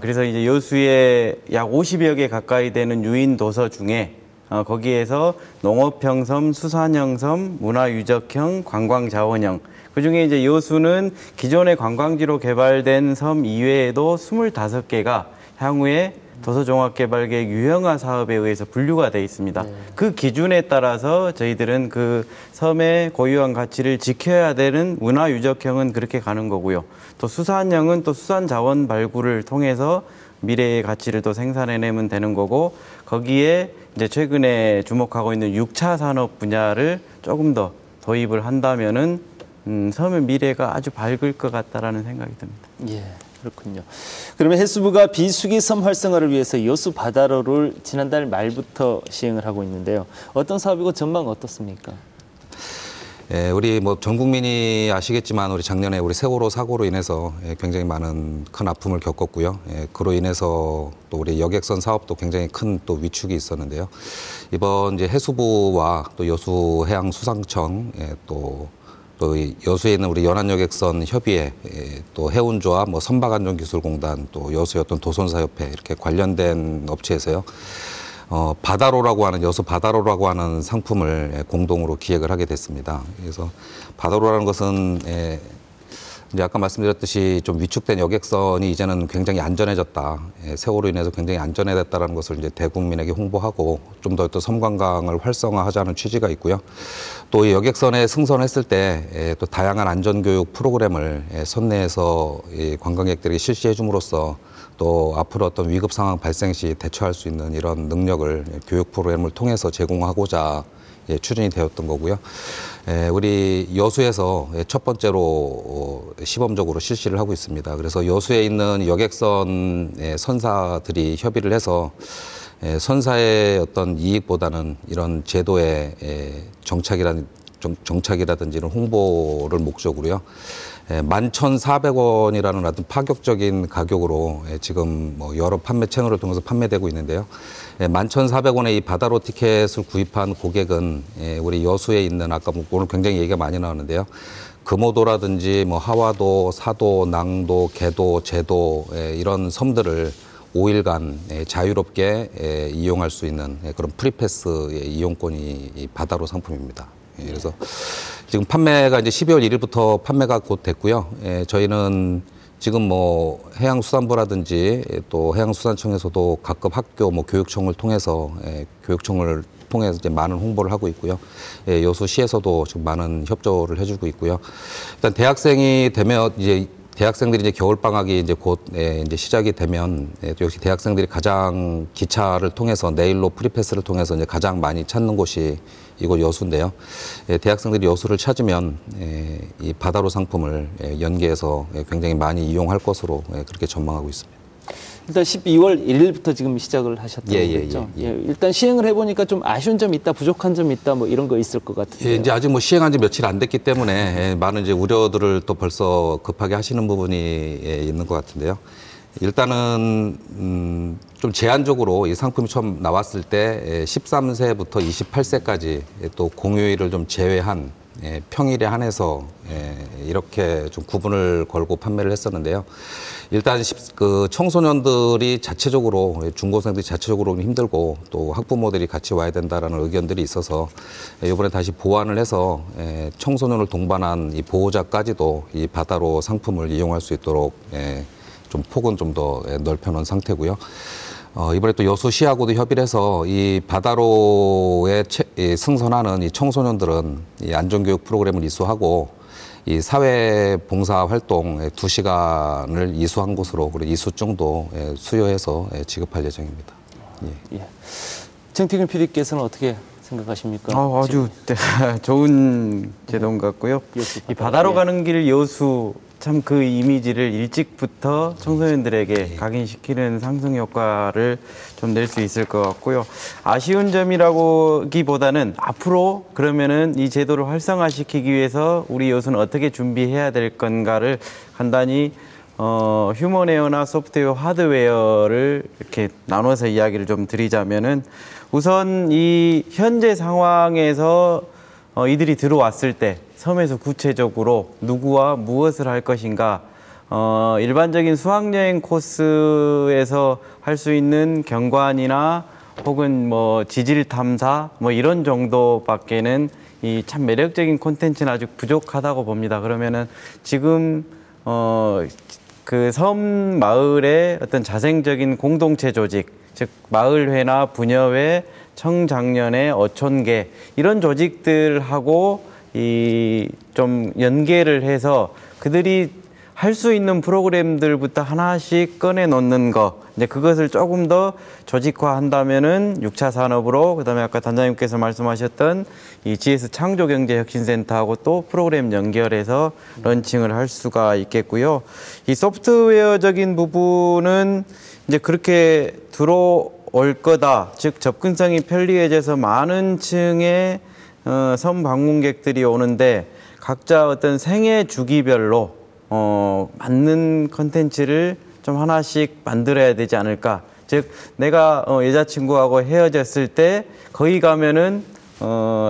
그래서 이제 여수에 약 50여 개 가까이 되는 유인 도서 중에 거기에서 농업형 섬, 수산형 섬, 문화유적형, 관광자원형, 그중에 이제 여수는 기존의 관광지로 개발된 섬 이외에도 25개가 향후에 도서종합개발계획 유형화 사업에 의해서 분류가 돼 있습니다. 네. 그 기준에 따라서 저희들은 그 섬의 고유한 가치를 지켜야 되는 문화유적형은 그렇게 가는 거고요. 또 수산형은 또 수산자원 발굴을 통해서 미래의 가치를 또 생산해내면 되는 거고, 거기에 이제 최근에 주목하고 있는 6차 산업 분야를 조금 더 도입을 한다면은 섬의 미래가 아주 밝을 것 같다라는 생각이 듭니다. 예, 그렇군요. 그러면 해수부가 비수기 섬 활성화를 위해서 여수 바다로를 지난달 말부터 시행을 하고 있는데요. 어떤 사업이고 전망 어떻습니까? 예, 우리 뭐 전 국민이 아시겠지만 우리 작년에 우리 세월호 사고로 인해서 굉장히 많은 큰 아픔을 겪었고요. 예, 그로 인해서 또 우리 여객선 사업도 굉장히 큰 또 위축이 있었는데요. 이번 이제 해수부와 또 여수해양수산청, 또 여수에 있는 우리 연안여객선 협의회, 또 해운조와 뭐 선박안전기술공단, 또 여수의 어떤 도선사협회, 이렇게 관련된 업체에서요. 바다로라고 하는, 여수 바다로라고 하는 상품을 공동으로 기획을 하게 됐습니다. 그래서 바다로라는 것은 이제 아까 말씀드렸듯이 좀 위축된 여객선이 이제는 굉장히 안전해졌다. 세월로 인해서 굉장히 안전해졌다는 것을 이제 대국민에게 홍보하고 좀 더 또 섬관광을 활성화하자는 취지가 있고요. 또 이 여객선에 승선했을 때 또 다양한 안전교육 프로그램을 선내에서 관광객들에게 실시해 줌으로써 또 앞으로 어떤 위급 상황 발생 시 대처할 수 있는 이런 능력을 교육 프로그램을 통해서 제공하고자 추진이 되었던 거고요. 우리 여수에서 첫 번째로 시범적으로 실시를 하고 있습니다. 그래서 여수에 있는 여객선 선사들이 협의를 해서 선사의 어떤 이익보다는 이런 제도의 정착이라든지 이런 홍보를 목적으로요. 11,400원이라는 아주 파격적인 가격으로 지금 뭐 여러 판매 채널을 통해서 판매되고 있는데요. 11,400원의 이 바다로 티켓을 구입한 고객은 우리 여수에 있는, 아까 오늘 굉장히 얘기가 많이 나왔는데요. 금오도라든지 뭐 하와도, 사도, 낭도, 계도, 제도 이런 섬들을 5일간 자유롭게 이용할 수 있는 그런 프리패스의 이용권이 바다로 상품입니다. 그래서 지금 판매가 이제 12월 1일부터 판매가 곧 됐고요. 저희는 지금 뭐 해양수산부라든지 또 해양수산청에서도 각급 학교 뭐 교육청을 통해서 이제 많은 홍보를 하고 있고요. 여수시에서도 지금 많은 협조를 해주고 있고요. 일단 대학생이 되면 이제 대학생들이 이제 겨울 방학이 이제 곧 이제 시작이 되면 역시 대학생들이 가장 기차를 통해서 내일로 프리패스를 통해서 이제 가장 많이 찾는 곳이 이곳 여수인데요. 대학생들이 여수를 찾으면 이 바다로 상품을 연계해서 굉장히 많이 이용할 것으로 그렇게 전망하고 있습니다. 일단 12월 1일부터 지금 시작을 하셨다고 그랬죠. 일단 시행을 해보니까 좀 아쉬운 점이 있다, 부족한 점이 있다, 뭐 이런 거 있을 것 같은데요. 이제 아직 뭐 시행한 지 며칠 안 됐기 때문에 많은 이제 우려들을 또 벌써 급하게 하시는 부분이 있는 것 같은데요. 일단은 좀 제한적으로 이 상품이 처음 나왔을 때 13세부터 28세까지 또 공휴일을 좀 제외한 평일에 한해서 이렇게 좀 구분을 걸고 판매를 했었는데요. 일단 그 청소년들이 자체적으로 중고생들이 자체적으로 힘들고 또 학부모들이 같이 와야 된다라는 의견들이 있어서 이번에 다시 보완을 해서 청소년을 동반한 이 보호자까지도 이 바다로 상품을 이용할 수 있도록 좀 폭은 좀 더 넓혀놓은 상태고요. 이번에 또 여수시하고도 협의를 해서 이 바다로에 승선하는 이 청소년들은 이 안전교육 프로그램을 이수하고 이 사회봉사 활동 2시간을 이수한 곳으로 그리고 이수증도 수여해서 지급할 예정입니다. 정태균 PD께서는 어떻게 생각하십니까? 아주 좋은 제도인 것 같고요. 이 바다로 가는 길 여수 참 그 이미지를 일찍부터 청소년들에게 각인시키는 상승 효과를 좀 낼 수 있을 것 같고요. 아쉬운 점이라기보다는 앞으로 그러면은 이 제도를 활성화시키기 위해서 우리 여수는 어떻게 준비해야 될 건가를 간단히 휴먼웨어나 소프트웨어, 하드웨어를 이렇게 나눠서 이야기를 좀 드리자면은 우선 이 현재 상황에서 이들이 들어왔을 때 섬에서 구체적으로 누구와 무엇을 할 것인가, 일반적인 수학여행 코스에서 할 수 있는 경관이나 혹은 뭐 지질 탐사 뭐 이런 정도밖에는 이 참 매력적인 콘텐츠는 아직 부족하다고 봅니다. 그러면은 지금 그 섬 마을의 어떤 자생적인 공동체 조직, 즉 마을회나 부녀회, 청장년회, 어촌계 이런 조직들하고 이 좀 연계를 해서 그들이 할 수 있는 프로그램들부터 하나씩 꺼내 놓는 거, 이제 그것을 조금 더 조직화한다면은 6차 산업으로, 그다음에 아까 단장님께서 말씀하셨던 이 GS 창조경제혁신센터하고 또 프로그램 연결해서 런칭을 할 수가 있겠고요. 이 소프트웨어적인 부분은 이제 그렇게 들어올 거다. 즉 접근성이 편리해져서 많은 층의 섬 방문객들이 오는데 각자 어떤 생애 주기별로 맞는 컨텐츠를 좀 하나씩 만들어야 되지 않을까. 즉 내가 여자친구하고 헤어졌을 때 거기 가면은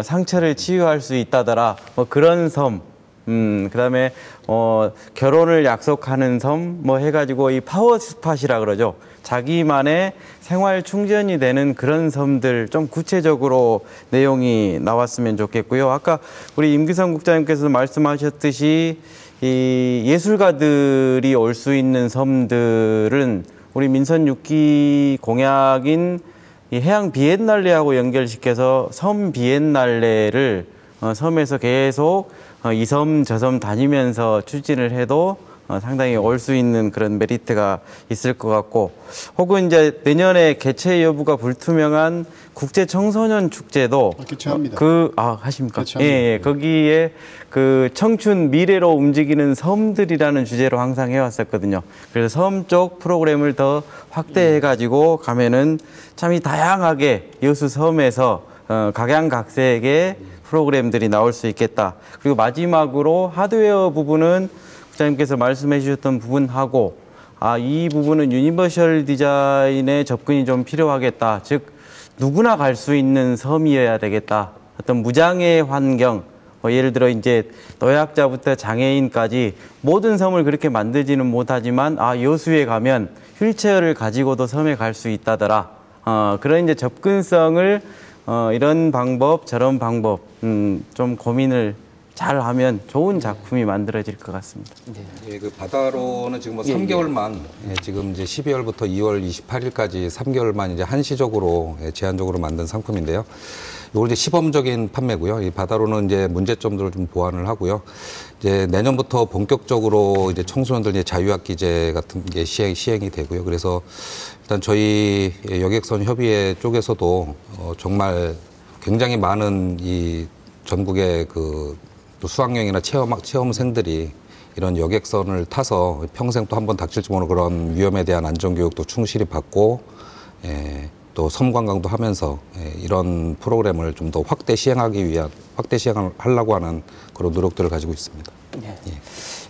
상처를 치유할 수 있다더라. 뭐 그런 섬. 그다음에 결혼을 약속하는 섬 뭐 해가지고 이 파워 스팟이라 그러죠. 자기만의 생활 충전이 되는 그런 섬들 좀 구체적으로 내용이 나왔으면 좋겠고요. 아까 우리 임규성 국장님께서 말씀하셨듯이 이 예술가들이 올 수 있는 섬들은 우리 민선 6기 공약인 이 해양 비엔날레하고 연결시켜서 섬 비엔날레를 섬에서 계속 이 섬 저 섬 다니면서 추진을 해도 상당히 올 수 있는 그런 메리트가 있을 것 같고, 혹은 이제 내년에 개최 여부가 불투명한 국제 청소년 축제도 개최합니다. 하십니까? 개최합니다. 거기에 그 청춘 미래로 움직이는 섬들이라는 주제로 항상 해왔었거든요. 그래서 섬 쪽 프로그램을 더 확대해가지고 가면은 참이 다양하게 여수 섬에서 각양각색의 프로그램들이 나올 수 있겠다. 그리고 마지막으로 하드웨어 부분은 국장님께서 말씀해 주셨던 부분하고 이 부분은 유니버셜 디자인에 접근이 좀 필요하겠다. 즉 누구나 갈 수 있는 섬이어야 되겠다. 어떤 무장애 환경, 예를 들어 이제 노약자부터 장애인까지 모든 섬을 그렇게 만들지는 못하지만 여수에 가면 휠체어를 가지고도 섬에 갈 수 있다더라. 그런 이제 접근성을 이런 방법 저런 방법 좀 고민을 잘 하면 좋은 작품이 만들어질 것 같습니다. 예, 그 바다로는 지금 뭐 3개월만 지금 이제 12월부터 2월 28일까지 3개월만 이제 한시적으로 제한적으로 만든 상품인데요. 이걸 이제 시범적인 판매고요. 이 바다로는 이제 문제점들을 좀 보완을 하고요. 이제 내년부터 본격적으로 이제 청소년들 이제 자유학기제 같은 게 시행이 되고요. 그래서 일단 저희 여객선 협의회 쪽에서도 정말 굉장히 많은 이 전국의 또 수학여행이나 체험생들이 이런 여객선을 타서 평생 또 한 번 닥칠지 모르는 그런 위험에 대한 안전교육도 충실히 받고, 또 섬관광도 하면서 이런 프로그램을 좀 더 확대 시행을 하려고 하는 그런 노력들을 가지고 있습니다.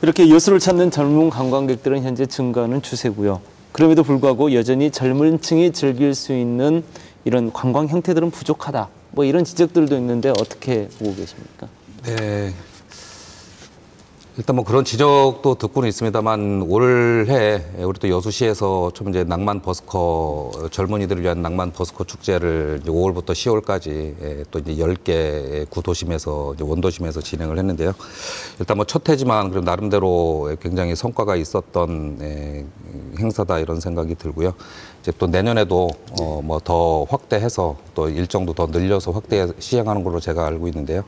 이렇게 여수를 찾는 젊은 관광객들은 현재 증가하는 추세고요. 그럼에도 불구하고 여전히 젊은 층이 즐길 수 있는 이런 관광 형태들은 부족하다. 뭐 이런 지적들도 있는데 어떻게 보고 계십니까? 네. 일단 뭐 그런 지적도 듣고는 있습니다만 올해 우리 또 여수시에서 좀 이제 낭만 버스커 젊은이들을 위한 낭만 버스커 축제를 이제 5월부터 10월까지 또 이제 10개 구도심에서 이제 원도심에서 진행을 했는데요. 일단 뭐 첫 해지만 그래도 나름대로 굉장히 성과가 있었던 행사다 이런 생각이 들고요. 이제 또 내년에도 뭐 더 확대해서 또 일정도 더 늘려서 확대 시행하는 걸로 제가 알고 있는데요.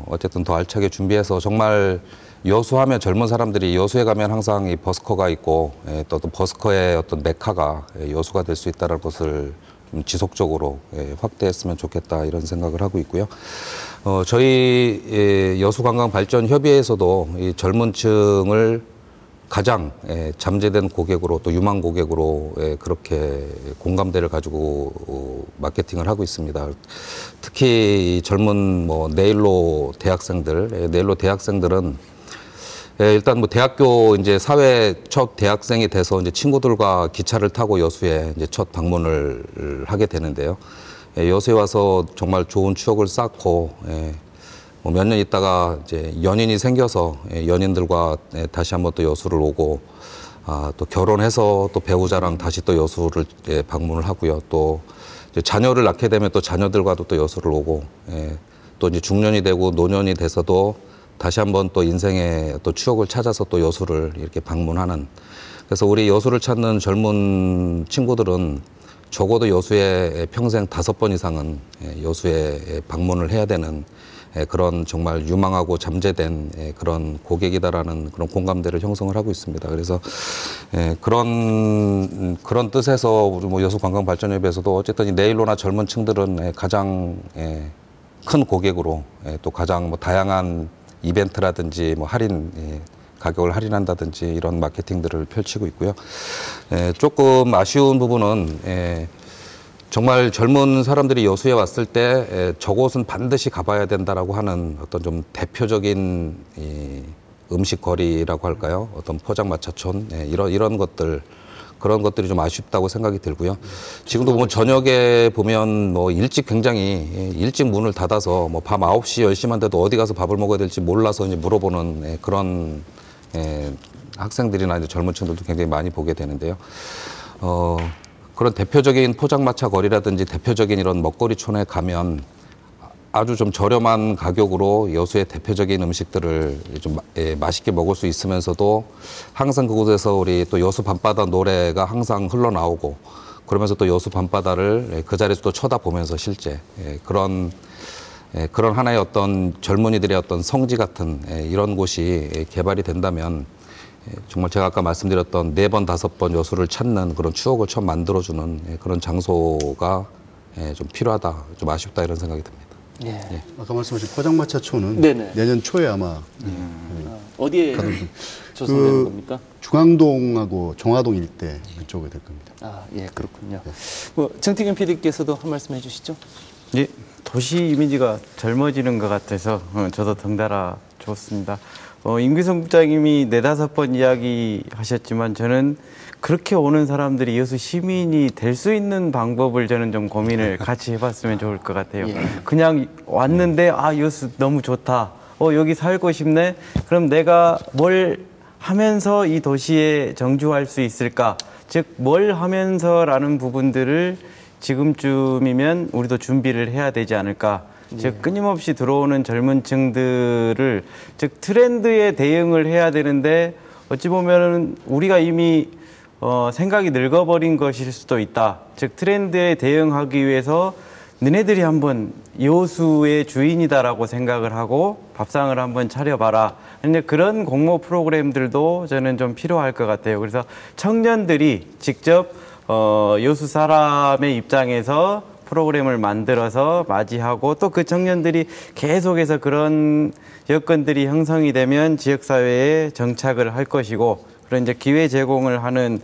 어쨌든 더 알차게 준비해서 정말 여수하면 젊은 사람들이 여수에 가면 항상 이 버스커가 있고 또 버스커의 어떤 메카가 여수가 될 수 있다는 것을 좀 지속적으로 확대했으면 좋겠다 이런 생각을 하고 있고요. 저희 여수관광발전협의회에서도 이 젊은 층을 가장 잠재된 고객으로 또 유망 고객으로 그렇게 공감대를 가지고 마케팅을 하고 있습니다. 특히 젊은 뭐 네일로 대학생들은 일단 뭐 대학교 이제 사회 첫 대학생이 돼서 이제 친구들과 기차를 타고 여수에 이제 첫 방문을 하게 되는데요. 여수에 와서 정말 좋은 추억을 쌓고 뭐 몇 년 있다가 이제 연인이 생겨서 연인들과 다시 한번 또 여수를 오고 또 결혼해서 또 배우자랑 다시 또 여수를 방문을 하고요. 또 이제 자녀를 낳게 되면 또 자녀들과도 또 여수를 오고 또 이제 중년이 되고 노년이 돼서도 다시 한번 또 인생의 또 추억을 찾아서 또 여수를 이렇게 방문하는. 그래서 우리 여수를 찾는 젊은 친구들은 적어도 여수에 평생 5번 이상은 여수에 방문을 해야 되는 그런 정말 유망하고 잠재된 그런 고객이다라는 그런 공감대를 형성을 하고 있습니다. 그래서 그런 뜻에서 뭐 여수관광발전협의회에서도 어쨌든 이 네일로나 젊은 층들은 가장 큰 고객으로 또 가장 뭐 다양한 이벤트라든지 뭐 가격을 할인한다든지 이런 마케팅들을 펼치고 있고요. 조금 아쉬운 부분은 정말 젊은 사람들이 여수에 왔을 때 저곳은 반드시 가봐야 된다라고 하는 어떤 좀 대표적인 음식거리라고 할까요? 어떤 포장마차촌 이런 것들 그런 것들이 좀 아쉽다고 생각이 들고요. 지금도 보면 저녁에 보면 뭐 굉장히 일찍 문을 닫아서 뭐 밤 9시, 10시만 돼도 어디 가서 밥을 먹어야 될지 몰라서 이제 물어보는 그런 학생들이나 이제 젊은 층들도 굉장히 많이 보게 되는데요. 그런 대표적인 포장마차 거리라든지 대표적인 이런 먹거리촌에 가면 아주 좀 저렴한 가격으로 여수의 대표적인 음식들을 좀 맛있게 먹을 수 있으면서도 항상 그곳에서 우리 또 여수 밤바다 노래가 항상 흘러나오고 그러면서 또 여수 밤바다를 그 자리에서 또 쳐다보면서 실제 그런 하나의 어떤 젊은이들의 어떤 성지 같은 이런 곳이 개발이 된다면 정말 제가 아까 말씀드렸던 4번, 5번 여수를 찾는 그런 추억을 처음 만들어주는 그런 장소가 좀 필요하다, 좀 아쉽다 이런 생각이 듭니다. 아까 말씀하신 포장마차촌은 내년 초에 아마 어디에 조성되는 겁니까? 중앙동하고 종화동 일대 그쪽에 될 겁니다. 그렇군요. 뭐 정태균 PD께서도 한 말씀 해주시죠. 도시 이미지가 젊어지는 것 같아서 저도 덩달아 좋습니다. 임규성 부장님이 4-5번 이야기하셨지만 저는 그렇게 오는 사람들이 여수 시민이 될 수 있는 방법을 저는 좀 고민을 같이 해봤으면 좋을 것 같아요. 그냥 왔는데 여수 너무 좋다. 여기 살고 싶네. 그럼 내가 뭘 하면서 이 도시에 정주할 수 있을까? 즉, 뭘 하면서라는 부분들을 지금쯤이면 우리도 준비를 해야 되지 않을까? 즉, 끊임없이 들어오는 젊은 층들을, 즉, 트렌드에 대응을 해야 되는데, 어찌 보면은 우리가 이미 생각이 늙어버린 것일 수도 있다. 즉, 트렌드에 대응하기 위해서 너네들이 한번 여수의 주인이다라고 생각을 하고 밥상을 한번 차려봐라. 근데 그런 공모 프로그램들도 저는 좀 필요할 것 같아요. 그래서 청년들이 직접 여수 사람의 입장에서 프로그램을 만들어서 맞이하고 또 그 청년들이 계속해서 그런 여건들이 형성이 되면 지역사회에 정착을 할 것이고 그런 이제 기회 제공을 하는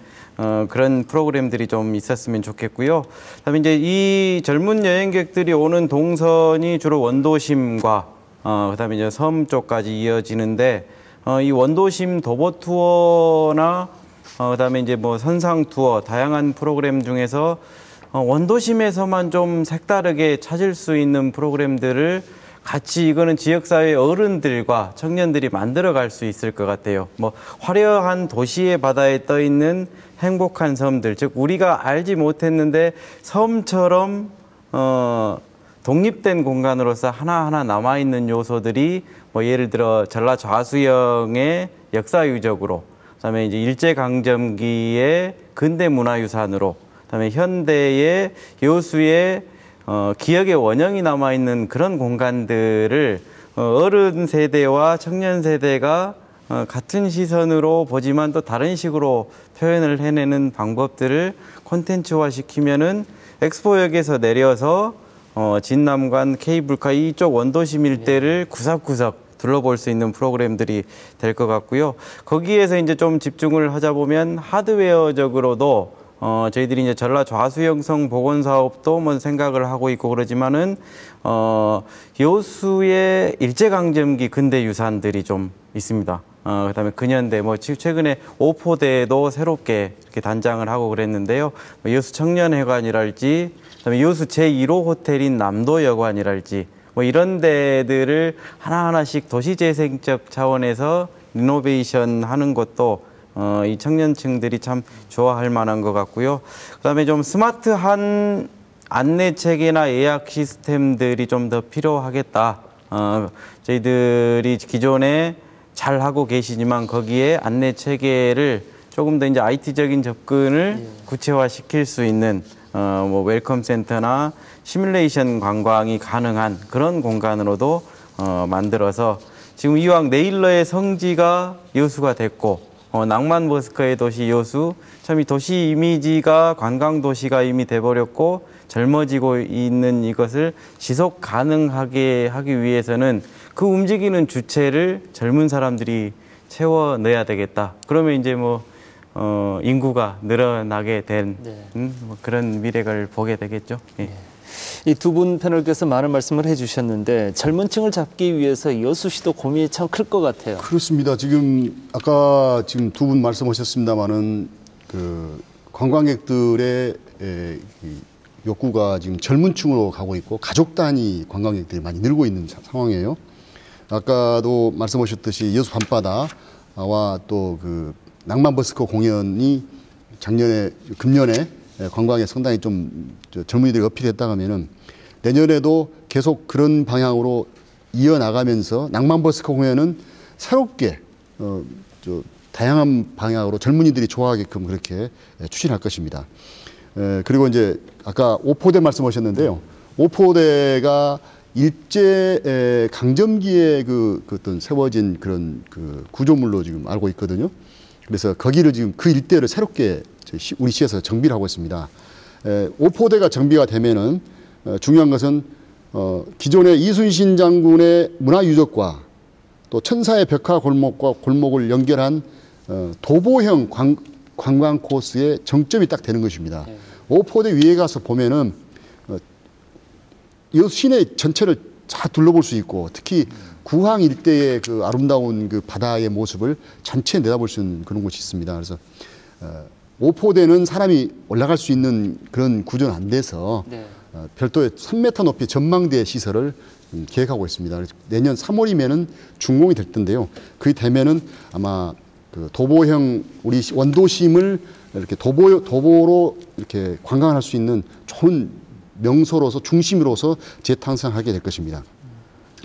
그런 프로그램들이 좀 있었으면 좋겠고요. 그다음에 이제 이 젊은 여행객들이 오는 동선이 주로 원도심과 그다음에 이제 섬 쪽까지 이어지는데 이 원도심 도보 투어나 그다음에 이제 뭐 선상 투어 다양한 프로그램 중에서 원도심에서만 좀 색다르게 찾을 수 있는 프로그램들을 같이 이거는 지역사회 어른들과 청년들이 만들어갈 수 있을 것 같아요. 뭐 화려한 도시의 바다에 떠 있는 행복한 섬들, 즉 우리가 알지 못했는데 섬처럼 독립된 공간으로서 하나하나 남아있는 요소들이 뭐 예를 들어 전라 좌수영의 역사유적으로, 그다음에 이제 일제강점기의 근대문화유산으로, 그다음에 현대의 여수의 기억의 원형이 남아있는 그런 공간들을 어른 세대와 청년 세대가 같은 시선으로 보지만 또 다른 식으로 표현을 해내는 방법들을 콘텐츠화 시키면은 엑스포역에서 내려서 진남관, 케이블카 이쪽 원도심 일대를 구석구석 둘러볼 수 있는 프로그램들이 될 것 같고요. 거기에서 이제 좀 집중을 하자 보면 하드웨어적으로도 저희들이 이제 전라 좌수영성 복원 사업도 뭐 생각을 하고 있고 그러지만은 여수의 일제강점기 근대 유산들이 좀 있습니다. 그다음에 근현대 뭐 최근에 오포대도 새롭게 이렇게 단장을 하고 그랬는데요. 뭐 여수 청년회관이랄지, 그다음에 여수 제1호 호텔인 남도여관이랄지 뭐 이런 데들을 하나하나씩 도시재생적 차원에서 리노베이션 하는 것도 이 청년층들이 참 좋아할 만한 것 같고요. 그다음에 좀 스마트한 안내 체계나 예약 시스템들이 좀 더 필요하겠다. 저희들이 기존에 잘 하고 계시지만 거기에 안내 체계를 조금 더 이제 IT적인 접근을 구체화시킬 수 있는 뭐 웰컴 센터나 시뮬레이션 관광이 가능한 그런 공간으로도 만들어서 지금 이왕 네일러의 성지가 여수가 됐고 낭만 버스커의 도시 여수, 참 이 도시 이미지가 관광 도시가 이미 돼버렸고 젊어지고 있는 이것을 지속 가능하게 하기 위해서는 그 움직이는 주체를 젊은 사람들이 채워 넣어야 되겠다. 그러면 이제 뭐 인구가 늘어나게 된 뭐 그런 미래를 보게 되겠죠. 예. 이 두 분 패널께서 많은 말씀을 해주셨는데 젊은 층을 잡기 위해서 여수시도 고민이 참 클 것 같아요. 그렇습니다. 지금 아까 지금 두 분 말씀하셨습니다마는 그 관광객들의 욕구가 지금 젊은 층으로 가고 있고 가족 단위 관광객들이 많이 늘고 있는 상황이에요. 아까도 말씀하셨듯이 여수 밤바다와 또 그 낭만버스커 공연이 금년에 관광에 상당히 좀 젊은이들이 어필했다 하면은 내년에도 계속 그런 방향으로 이어나가면서 낭만버스커 공연은 새롭게 다양한 방향으로 젊은이들이 좋아하게끔 그렇게 추진할 것입니다. 그리고 이제 아까 오포대 말씀하셨는데요. 오포대가 일제 강점기에 그 어떤 세워진 그런 그 구조물로 지금 알고 있거든요. 그래서 거기를 지금 그 일대를 새롭게 우리 시에서 정비를 하고 있습니다. 오포대가 정비가 되면은 중요한 것은 기존의 이순신 장군의 문화유적과 또 천사의 벽화 골목과 골목을 연결한 도보형 관광 코스의 정점이 딱 되는 것입니다. 오포대 위에 가서 보면은 이 시내 전체를 다 둘러볼 수 있고 특히 구항 일대의 그 아름다운 그 바다의 모습을 전체 내다볼 수 있는 그런 곳이 있습니다. 그래서 오포대는 사람이 올라갈 수 있는 그런 구조는 안 돼서 네. 별도의 3m 높이 전망대 시설을 계획하고 있습니다. 그래서 내년 3월이면은 준공이 될 텐데요. 그게 되면은 아마 그 도보형 우리 원도심을 이렇게 도보로 이렇게 관광할 수 있는 좋은 명소로서 중심으로서 재탄생하게 될 것입니다.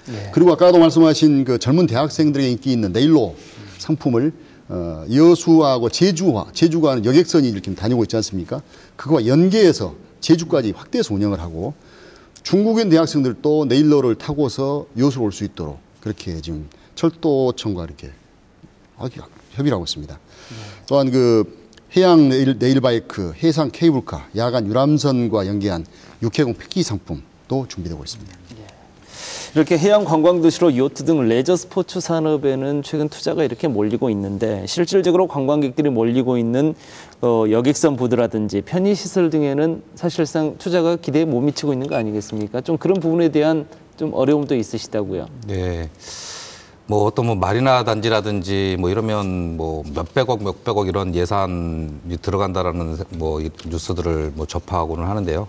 네. 그리고 아까도 말씀하신 그 젊은 대학생들에게 인기 있는 네일로 상품을 여수하고 제주가 여객선이 이렇게 다니고 있지 않습니까? 그거와 연계해서 제주까지 확대해서 운영을 하고 중국인 대학생들도 네일로를 타고서 여수로 올 수 있도록 그렇게 지금 철도청과 이렇게 협의를 하고 있습니다. 또한 그 해양 네일바이크, 해상 케이블카, 야간 유람선과 연계한 육해공 패키지 상품도 준비되고 있습니다. 이렇게 해양 관광 도시로 요트 등 레저 스포츠 산업에는 최근 투자가 이렇게 몰리고 있는데 실질적으로 관광객들이 몰리고 있는 여객선 부두라든지 편의시설 등에는 사실상 투자가 기대에 못 미치고 있는 거 아니겠습니까? 좀 그런 부분에 대한 좀 어려움도 있으시다고요. 네. 뭐 어떤 뭐 마리나 단지라든지 뭐 이러면 뭐 몇백억 이런 예산이 들어간다라는 뭐 뉴스들을 뭐 접하고는 하는데요.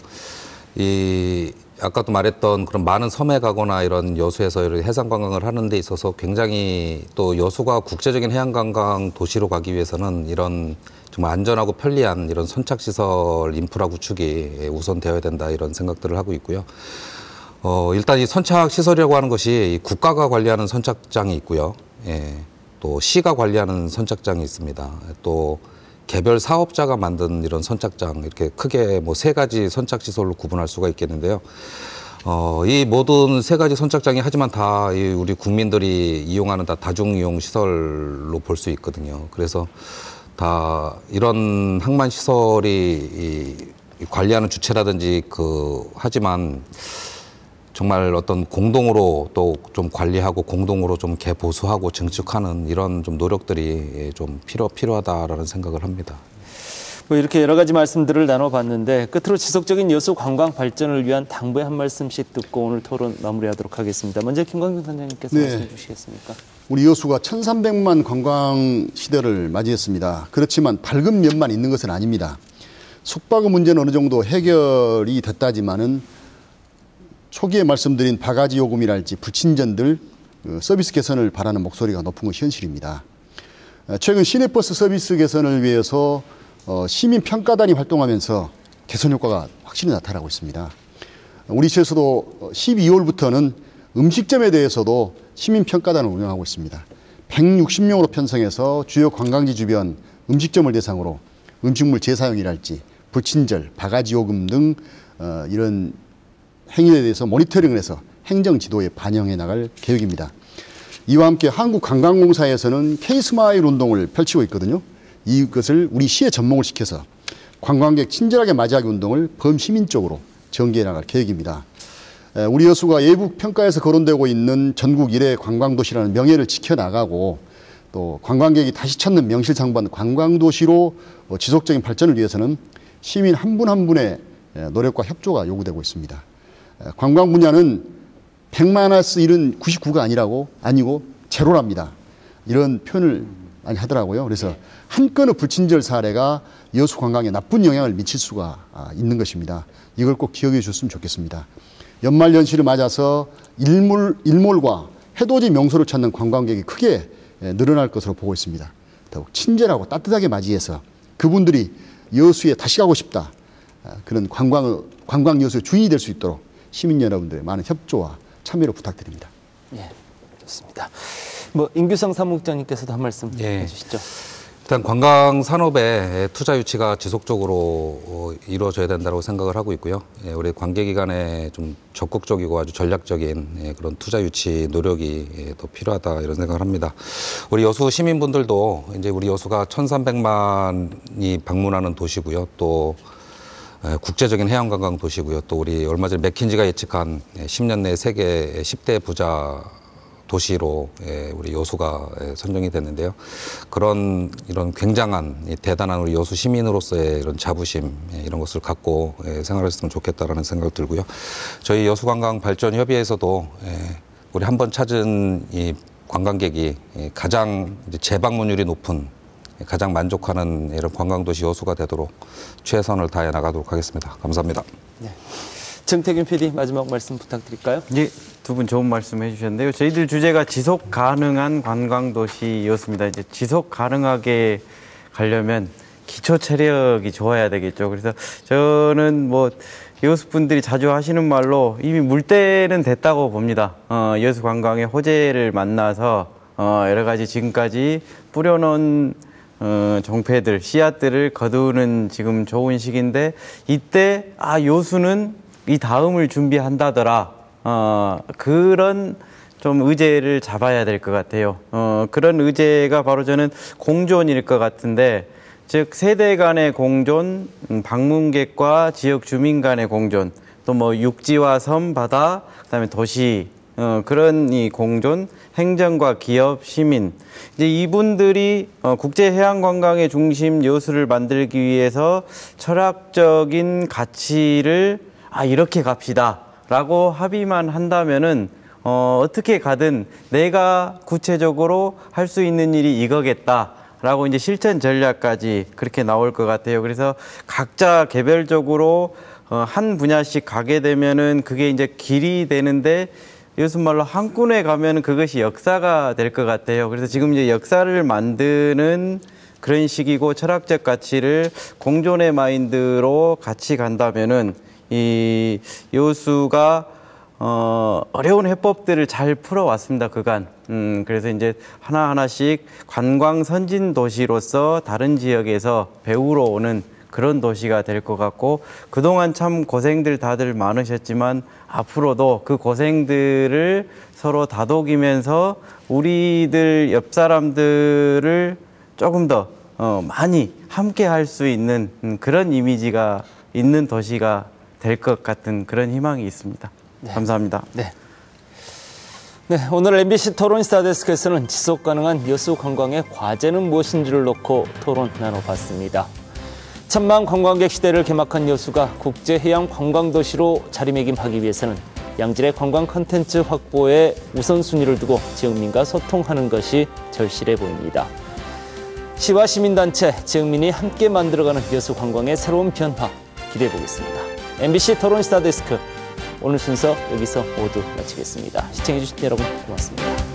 이 아까도 말했던 그런 많은 섬에 가거나 이런 여수에서 이런 해상 관광을 하는 데 있어서 굉장히 또 여수가 국제적인 해양 관광 도시로 가기 위해서는 이런 정말 안전하고 편리한 이런 선착시설 인프라 구축이 우선 되어야 된다 이런 생각들을 하고 있고요. 일단 이 선착 시설이라고 하는 것이 국가가 관리하는 선착장이 있고요. 예, 또 시가 관리하는 선착장이 있습니다. 또 개별 사업자가 만든 이런 선착장 이렇게 크게 뭐 3가지 선착 시설로 구분할 수가 있겠는데요. 이 모든 3가지 선착장이 하지만 다 우리 국민들이 이용하는 다 다중 이용 시설로 볼 수 있거든요. 그래서 다 이런 항만 시설이 관리하는 주체라든지 하지만 정말 어떤 공동으로 또 좀 관리하고 공동으로 좀 개보수하고 증축하는 이런 좀 노력들이 좀 필요하다라는 생각을 합니다. 뭐 이렇게 여러 가지 말씀들을 나눠봤는데 끝으로 지속적인 여수 관광 발전을 위한 당부의 한 말씀씩 듣고 오늘 토론 마무리하도록 하겠습니다. 먼저 김광준 선장님께서 말씀해 주시겠습니까? 우리 여수가 1300만 관광 시대를 맞이했습니다. 그렇지만 밝은 면만 있는 것은 아닙니다. 숙박의 문제는 어느 정도 해결이 됐다지만은 초기에 말씀드린 바가지 요금이랄지 불친전들 서비스 개선을 바라는 목소리가 높은 것이 현실입니다. 최근 시내버스 서비스 개선을 위해서 시민평가단이 활동하면서 개선 효과가 확실히 나타나고 있습니다. 우리 시에서도 12월부터는 음식점에 대해서도 시민평가단을 운영하고 있습니다. 160명으로 편성해서 주요 관광지 주변 음식점을 대상으로 음식물 재사용이랄지 불친절, 바가지 요금 등 이런 행위에 대해서 모니터링을 해서 행정 지도에 반영해 나갈 계획입니다. 이와 함께 한국관광공사에서는 K-스마일 운동을 펼치고 있거든요. 이것을 우리 시에 접목을 시켜서 관광객 친절하게 맞이하기 운동을 범시민적으로 전개해 나갈 계획입니다. 우리 여수가 예국 평가에서 거론되고 있는 전국 1회 관광도시라는 명예를 지켜나가고 또 관광객이 다시 찾는 명실상부한 관광도시로 지속적인 발전을 위해서는 시민 한 분 한 분의 노력과 협조가 요구되고 있습니다. 관광 분야는 100-1은 99가 아니고 제로랍니다. 이런 표현을 많이 하더라고요. 그래서 한 건의 불친절 사례가 여수 관광에 나쁜 영향을 미칠 수가 있는 것입니다. 이걸 꼭 기억해 주셨으면 좋겠습니다. 연말연시를 맞아서 일몰과 해돋이 명소를 찾는 관광객이 크게 늘어날 것으로 보고 있습니다. 더욱 친절하고 따뜻하게 맞이해서 그분들이 여수에 다시 가고 싶다. 그런 관광 여수의 주인이 될 수 있도록 시민 여러분들의 많은 협조와 참여를 부탁드립니다. 예, 좋습니다. 뭐 임규성 사무국장님께서도 한 말씀 해주시죠. 일단 관광 산업의 투자 유치가 지속적으로 이루어져야 된다고 생각을 하고 있고요. 우리 관계기관의 좀 적극적이고 아주 전략적인 그런 투자 유치 노력이 더 필요하다 이런 생각을 합니다. 우리 여수 시민분들도 이제 우리 여수가 1,300만이 방문하는 도시고요. 또 국제적인 해양관광 도시고요. 또 우리 얼마 전에 맥킨지가 예측한 10년 내 세계 10대 부자 도시로 우리 여수가 선정이 됐는데요. 이런 굉장한 대단한 우리 여수 시민으로서의 이런 자부심 이런 것을 갖고 생활했으면 좋겠다라는 생각이 들고요. 저희 여수관광발전협의회에서도 우리 한 번 찾은 이 관광객이 가장 이제 재방문율이 높은 가장 만족하는 이런 관광도시 여수가 되도록 최선을 다해 나가도록 하겠습니다. 감사합니다. 네. 정태균 PD 마지막 말씀 부탁드릴까요? 예, 두 분 좋은 말씀 해주셨는데요. 저희들 주제가 지속 가능한 관광도시였습니다. 이제 지속 가능하게 가려면 기초 체력이 좋아야 되겠죠. 그래서 저는 뭐 여수 분들이 자주 하시는 말로 이미 물때는 됐다고 봅니다. 여수 관광의 호재를 만나서 여러 가지 지금까지 뿌려놓은 종패들, 씨앗들을 거두는 지금 좋은 시기인데 이때 여수는 이 다음을 준비한다더라. 그런 좀 의제를 잡아야 될 것 같아요. 그런 의제가 바로 저는 공존일 것 같은데, 즉 세대 간의 공존, 방문객과 지역 주민 간의 공존, 또 뭐 육지와 섬, 바다, 그다음에 도시, 그런 이 공존, 행정과 기업, 시민, 이제 이분들이 국제 해양 관광의 중심 여수를 만들기 위해서 철학적인 가치를 이렇게 갑시다라고 합의만 한다면은 어떻게 가든 내가 구체적으로 할 수 있는 일이 이거겠다라고 이제 실천 전략까지 그렇게 나올 것 같아요. 그래서 각자 개별적으로 한 분야씩 가게 되면은 그게 이제 길이 되는데 요즘 말로 한 군에 가면은 그것이 역사가 될 것 같아요. 그래서 지금 이제 역사를 만드는 그런 시기고 철학적 가치를 공존의 마인드로 같이 간다면은 이 여수가 어려운 해법들을 잘 풀어왔습니다, 그간. 그래서 이제 하나하나씩 관광 선진 도시로서 다른 지역에서 배우러 오는 그런 도시가 될 것 같고, 그동안 참 고생들 다들 많으셨지만 앞으로도 그 고생들을 서로 다독이면서 우리들 옆 사람들을 조금 더 많이 함께 할 수 있는 그런 이미지가 있는 도시가 될 것 같은 그런 희망이 있습니다. 네. 감사합니다. 네. 네, 오늘 MBC 토론 스타데스크에서는 지속 가능한 여수 관광의 과제는 무엇인지를 놓고 토론 나눠봤습니다. 천만 관광객 시대를 개막한 여수가 국제 해양 관광 도시로 자리매김하기 위해서는 양질의 관광 콘텐츠 확보에 우선순위를 두고 지역민과 소통하는 것이 절실해 보입니다. 시와 시민단체, 지역민이 함께 만들어가는 여수 관광의 새로운 변화 기대해 보겠습니다. MBC 토론 스타데스크 오늘 순서 여기서 모두 마치겠습니다. 시청해주신 여러분 고맙습니다.